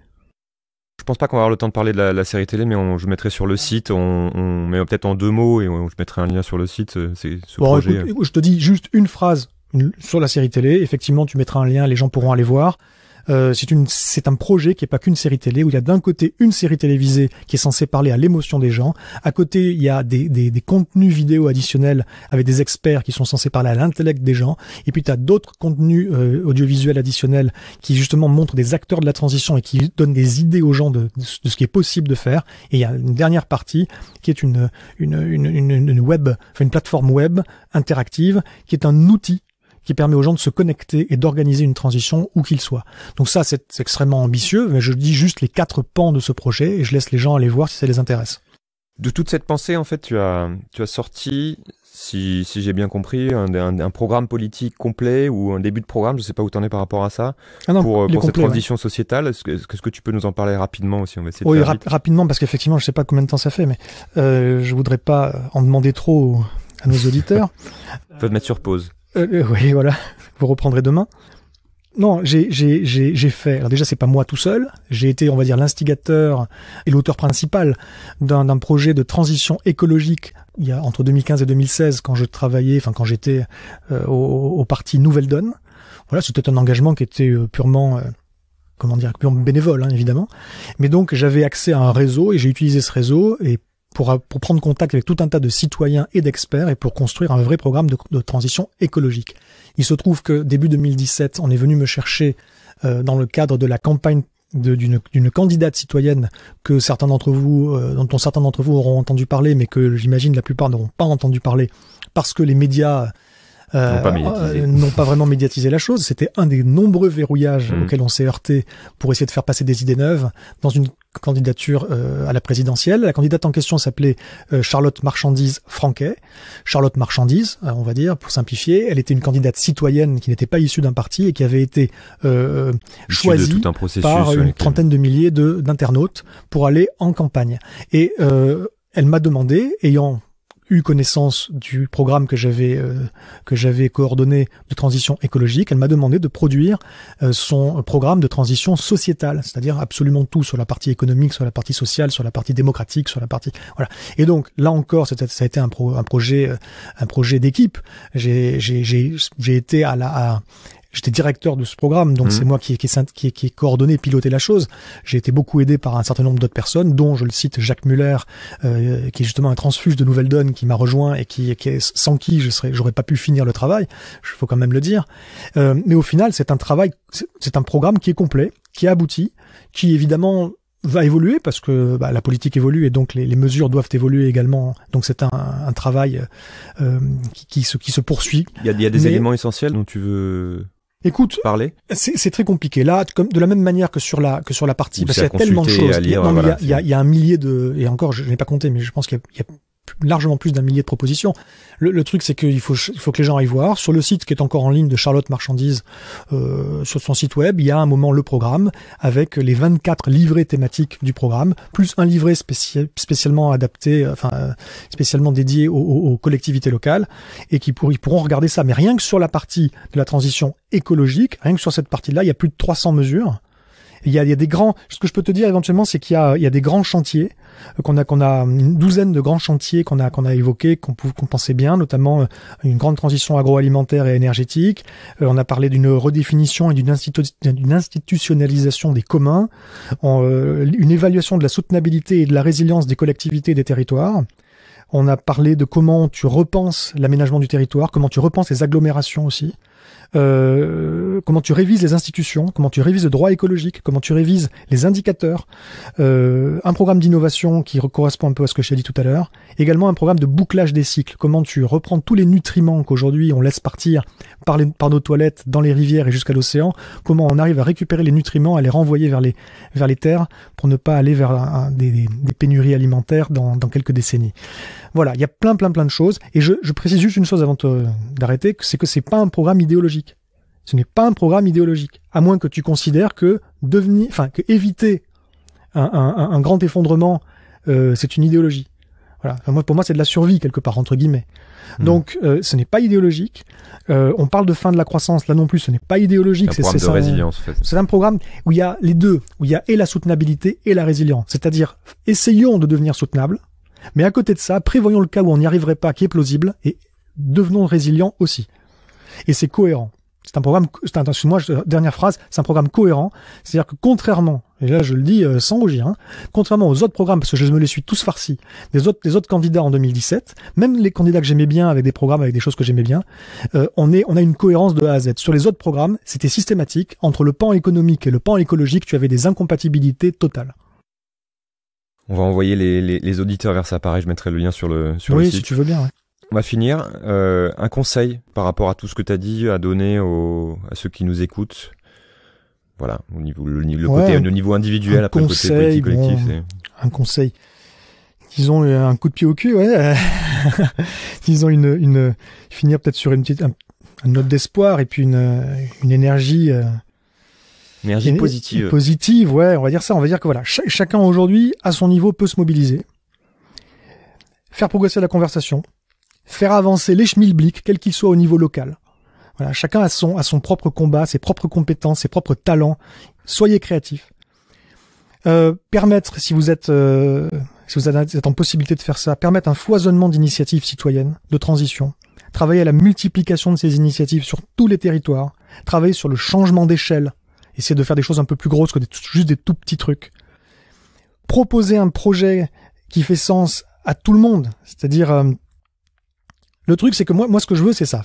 Je pense pas qu'on va avoir le temps de parler de la série télé, mais je mettrai sur le site, on met peut-être en 2 mots, et je mettrai un lien sur le site, c'est ce projet. Écoute, je te dis juste une phrase sur la série télé. Effectivement, tu mettras un lien, les gens pourront aller voir. C'est un projet qui est pas qu'une série télé, où il y a d'un côté une série télévisée qui est censée parler à l'émotion des gens. À côté, il y a des contenus vidéo additionnels avec des experts qui sont censés parler à l'intellect des gens. Et puis tu as d'autres contenus audiovisuels additionnels qui justement montrent des acteurs de la transition et qui donnent des idées aux gens de ce qui est possible de faire. Et il y a une dernière partie qui est une plateforme web interactive qui est un outil qui permet aux gens de se connecter et d'organiser une transition où qu'ils soient. Donc ça, c'est extrêmement ambitieux, mais je dis juste les 4 pans de ce projet et je laisse les gens aller voir si ça les intéresse. De toute cette pensée, en fait, tu as sorti, si j'ai bien compris, un programme politique complet ou un début de programme, je sais pas où tu en es par rapport à ça, pour cette transition sociétale. Est-ce que tu peux nous en parler rapidement aussi? On va essayer de faire vite. Rapidement, parce qu'effectivement, je sais pas combien de temps ça fait, mais je voudrais pas en demander trop à nos auditeurs. On peut te mettre sur pause. Oui, voilà. Vous reprendrez demain. Non, j'ai fait. Alors déjà, c'est pas moi tout seul. J'ai été, on va dire, l'instigateur et l'auteur principal d'un projet de transition écologique. Il y a entre 2015 et 2016, quand j'étais au parti Nouvelle Donne. Voilà, c'était un engagement qui était purement bénévole, hein, évidemment. Mais donc, j'avais accès à un réseau et j'ai utilisé ce réseau et pour prendre contact avec tout un tas de citoyens et d'experts et pour construire un vrai programme de transition écologique. Il se trouve que début 2017, on est venu me chercher dans le cadre de la campagne d'une candidate citoyenne que certains d'entre vous, dont certains d'entre vous auront entendu parler, mais que j'imagine la plupart n'auront pas entendu parler parce que les médias n'ont pas vraiment médiatisé la chose. C'était un des nombreux verrouillages auxquels on s'est heurté pour essayer de faire passer des idées neuves dans une candidature à la présidentielle. La candidate en question s'appelait Charlotte Marchandise Franquet. Charlotte Marchandise, on va dire, pour simplifier. Elle était une candidate citoyenne qui n'était pas issue d'un parti et qui avait été choisie par une trentaine de milliers d'internautes pour aller en campagne. Et elle m'a demandé, ayant eu connaissance du programme que j'avais coordonné de transition écologique, elle m'a demandé de produire son programme de transition sociétale, c'est-à-dire absolument tout sur la partie économique, sur la partie sociale, sur la partie démocratique, sur la partie voilà. Et donc là encore, ça a été un projet d'équipe. J'ai été j'étais directeur de ce programme, donc c'est moi qui ai coordonné, piloté la chose. J'ai été beaucoup aidé par un certain nombre d'autres personnes, dont je le cite Jacques Muller, qui est justement un transfuge de Nouvelle Donne, qui m'a rejoint et sans qui j'aurais pas pu finir le travail. Il faut quand même le dire. Mais au final, c'est un programme qui est complet, qui est abouti, qui évidemment va évoluer parce que la politique évolue et donc les mesures doivent évoluer également. Donc c'est un travail qui se poursuit. Il y a des éléments essentiels dont tu veux parler. C'est très compliqué. Là, comme de la même manière que sur la partie, parce qu'il y a tellement de choses. Il y a un millier et encore, je n'ai pas compté, mais je pense qu'il y a largement plus d'un millier de propositions. Le truc, c'est qu'il faut que les gens aillent voir. Sur le site qui est encore en ligne de Charlotte Marchandise, sur son site web, il y a un moment le programme avec les 24 livrets thématiques du programme, plus un livret spécialement adapté, spécialement dédié aux collectivités locales, et ils pourront regarder ça. Mais rien que sur la partie de la transition écologique, rien que sur cette partie-là, il y a plus de 300 mesures. Il y a des grands, ce que je peux te dire éventuellement, c'est qu'il y a des grands chantiers, qu'on a une douzaine de grands chantiers qu'on a évoqués, qu'on pensait bien, notamment une grande transition agroalimentaire et énergétique. On a parlé d'une redéfinition et d'une institutionnalisation des communs, une évaluation de la soutenabilité et de la résilience des collectivités et des territoires. On a parlé de comment tu repenses l'aménagement du territoire, comment tu repenses les agglomérations aussi. comment tu révises les institutions, comment tu révises le droit écologique, comment tu révises les indicateurs, un programme d'innovation qui correspond un peu à ce que je t'ai dit tout à l'heure, également un programme de bouclage des cycles, comment tu reprends tous les nutriments qu'aujourd'hui on laisse partir par nos toilettes, dans les rivières et jusqu'à l'océan, comment on arrive à récupérer les nutriments, à les renvoyer vers les terres pour ne pas aller vers des pénuries alimentaires dans quelques décennies. Voilà, il y a plein de choses, et je précise juste une chose avant d'arrêter, c'est que c'est pas un programme idéologique. Ce n'est pas un programme idéologique, à moins que tu considères que éviter un grand effondrement, c'est une idéologie. Voilà. Enfin, pour moi, c'est de la survie quelque part entre guillemets. Donc, ce n'est pas idéologique. On parle de fin de la croissance, là non plus, ce n'est pas idéologique. C'est un programme de résilience, en fait. C'est un programme où il y a les deux, où il y a et la soutenabilité et la résilience. C'est-à-dire, essayons de devenir soutenables, mais à côté de ça, prévoyons le cas où on n'y arriverait pas, qui est plausible, et devenons résilients aussi. Et c'est cohérent. C'est un programme, dernière phrase, c'est un programme cohérent. C'est-à-dire que contrairement, et là je le dis sans rougir, contrairement aux autres programmes, parce que je me les suis tous farcis, des autres candidats en 2017, même les candidats que j'aimais bien, avec des programmes, avec des choses que j'aimais bien, on a une cohérence de A à Z. Sur les autres programmes, c'était systématique. Entre le pan économique et le pan écologique, tu avais des incompatibilités totales. On va envoyer les auditeurs vers ça. Pareil, je mettrai le lien sur le site. Oui, si tu veux bien, ouais. On va finir. Un conseil par rapport à tout ce que tu as dit à donner à ceux qui nous écoutent. Voilà, au niveau le niveau individuel, après le côté politique collectif. Un conseil. Disons un coup de pied au cul, ouais. Disons finir peut-être sur une note d'espoir et puis une énergie. Énergie positive. Positive, ouais. On va dire ça. On va dire que voilà, chacun aujourd'hui à son niveau peut se mobiliser, faire progresser la conversation. Faire avancer les schmilblick, quel qu'il soit au niveau local. Voilà, chacun a son propre combat, ses propres compétences, ses propres talents. Soyez créatifs. Permettre, si vous êtes en possibilité de faire ça, permettre un foisonnement d'initiatives citoyennes, de transition. Travailler à la multiplication de ces initiatives sur tous les territoires. Travailler sur le changement d'échelle. Essayer de faire des choses un peu plus grosses que juste des tout petits trucs. Proposer un projet qui fait sens à tout le monde. C'est-à-dire, le truc, c'est que moi, ce que je veux, c'est ça.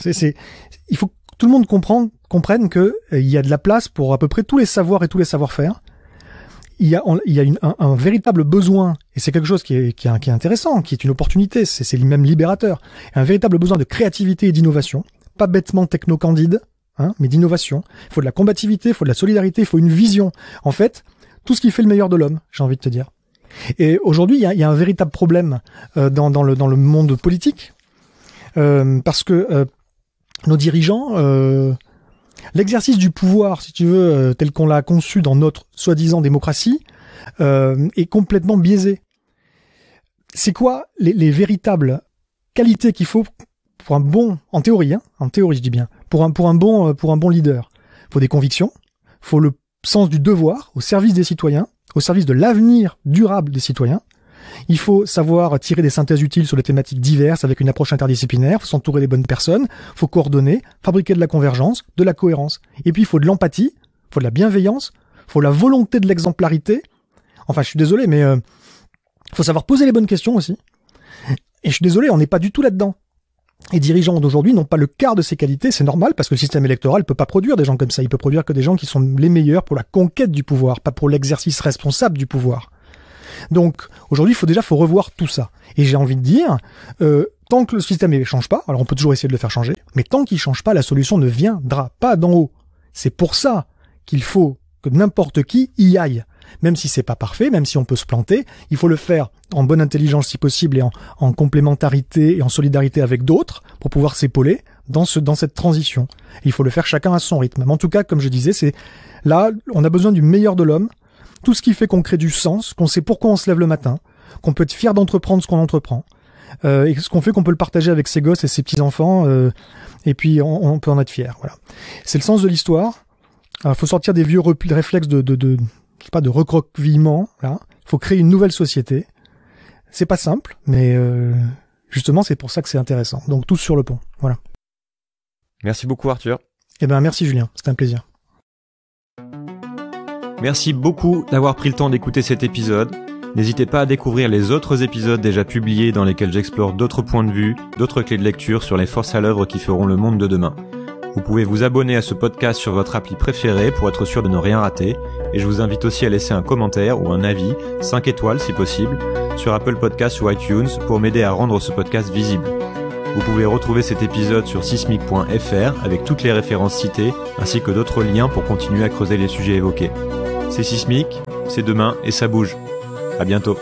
Il faut que tout le monde comprenne que il y a de la place pour à peu près tous les savoirs et tous les savoir-faire. Il y a un véritable besoin, et c'est quelque chose qui est intéressant, qui est une opportunité, c'est même libérateur. Un véritable besoin de créativité et d'innovation, pas bêtement techno-candide, mais d'innovation. Il faut de la combativité, il faut de la solidarité, il faut une vision. En fait, tout ce qui fait le meilleur de l'homme, j'ai envie de te dire. Et aujourd'hui, il y a un véritable problème dans le monde politique. Parce que nos dirigeants, l'exercice du pouvoir, si tu veux, tel qu'on l'a conçu dans notre soi-disant démocratie, est complètement biaisé. C'est quoi les véritables qualités qu'il faut pour un bon, en théorie je dis bien, pour un bon leader? Il faut des convictions, il faut le sens du devoir au service des citoyens, au service de l'avenir durable des citoyens. Il faut savoir tirer des synthèses utiles sur des thématiques diverses avec une approche interdisciplinaire, il faut s'entourer des bonnes personnes, il faut coordonner, fabriquer de la convergence, de la cohérence. Et puis il faut de l'empathie, il faut de la bienveillance, il faut la volonté de l'exemplarité. Enfin, je suis désolé, mais il faut savoir poser les bonnes questions aussi. Et je suis désolé, on n'est pas du tout là-dedans. Les dirigeants d'aujourd'hui n'ont pas le quart de ces qualités, c'est normal, parce que le système électoral peut pas produire des gens comme ça. Il peut produire que des gens qui sont les meilleurs pour la conquête du pouvoir, pas pour l'exercice responsable du pouvoir. Donc aujourd'hui, il faut revoir tout ça. Et j'ai envie de dire, tant que le système ne change pas, alors on peut toujours essayer de le faire changer, mais tant qu'il change pas, la solution ne viendra pas d'en haut. C'est pour ça qu'il faut que n'importe qui y aille. Même si c'est pas parfait, même si on peut se planter, il faut le faire en bonne intelligence si possible et en complémentarité et en solidarité avec d'autres pour pouvoir s'épauler dans cette transition. Il faut le faire chacun à son rythme. Mais en tout cas, comme je disais, c'est là, on a besoin du meilleur de l'homme. Tout ce qui fait qu'on crée du sens, qu'on sait pourquoi on se lève le matin, qu'on peut être fier d'entreprendre ce qu'on entreprend, et ce qu'on fait qu'on peut le partager avec ses gosses et ses petits-enfants, et puis on peut en être fier. Voilà. C'est le sens de l'histoire. Il faut sortir des vieux réflexes de recroquevillement. Là, faut créer une nouvelle société. C'est pas simple, mais justement c'est pour ça que c'est intéressant. Donc tous sur le pont. Voilà. Merci beaucoup Arthur. Eh ben merci Julien, c'était un plaisir. Merci beaucoup d'avoir pris le temps d'écouter cet épisode. N'hésitez pas à découvrir les autres épisodes déjà publiés dans lesquels j'explore d'autres points de vue, d'autres clés de lecture sur les forces à l'œuvre qui feront le monde de demain. Vous pouvez vous abonner à ce podcast sur votre appli préférée pour être sûr de ne rien rater. Et je vous invite aussi à laisser un commentaire ou un avis, 5 étoiles si possible, sur Apple Podcasts ou iTunes pour m'aider à rendre ce podcast visible. Vous pouvez retrouver cet épisode sur sismic.fr avec toutes les références citées, ainsi que d'autres liens pour continuer à creuser les sujets évoqués. C'est Sismic, c'est demain et ça bouge. À bientôt.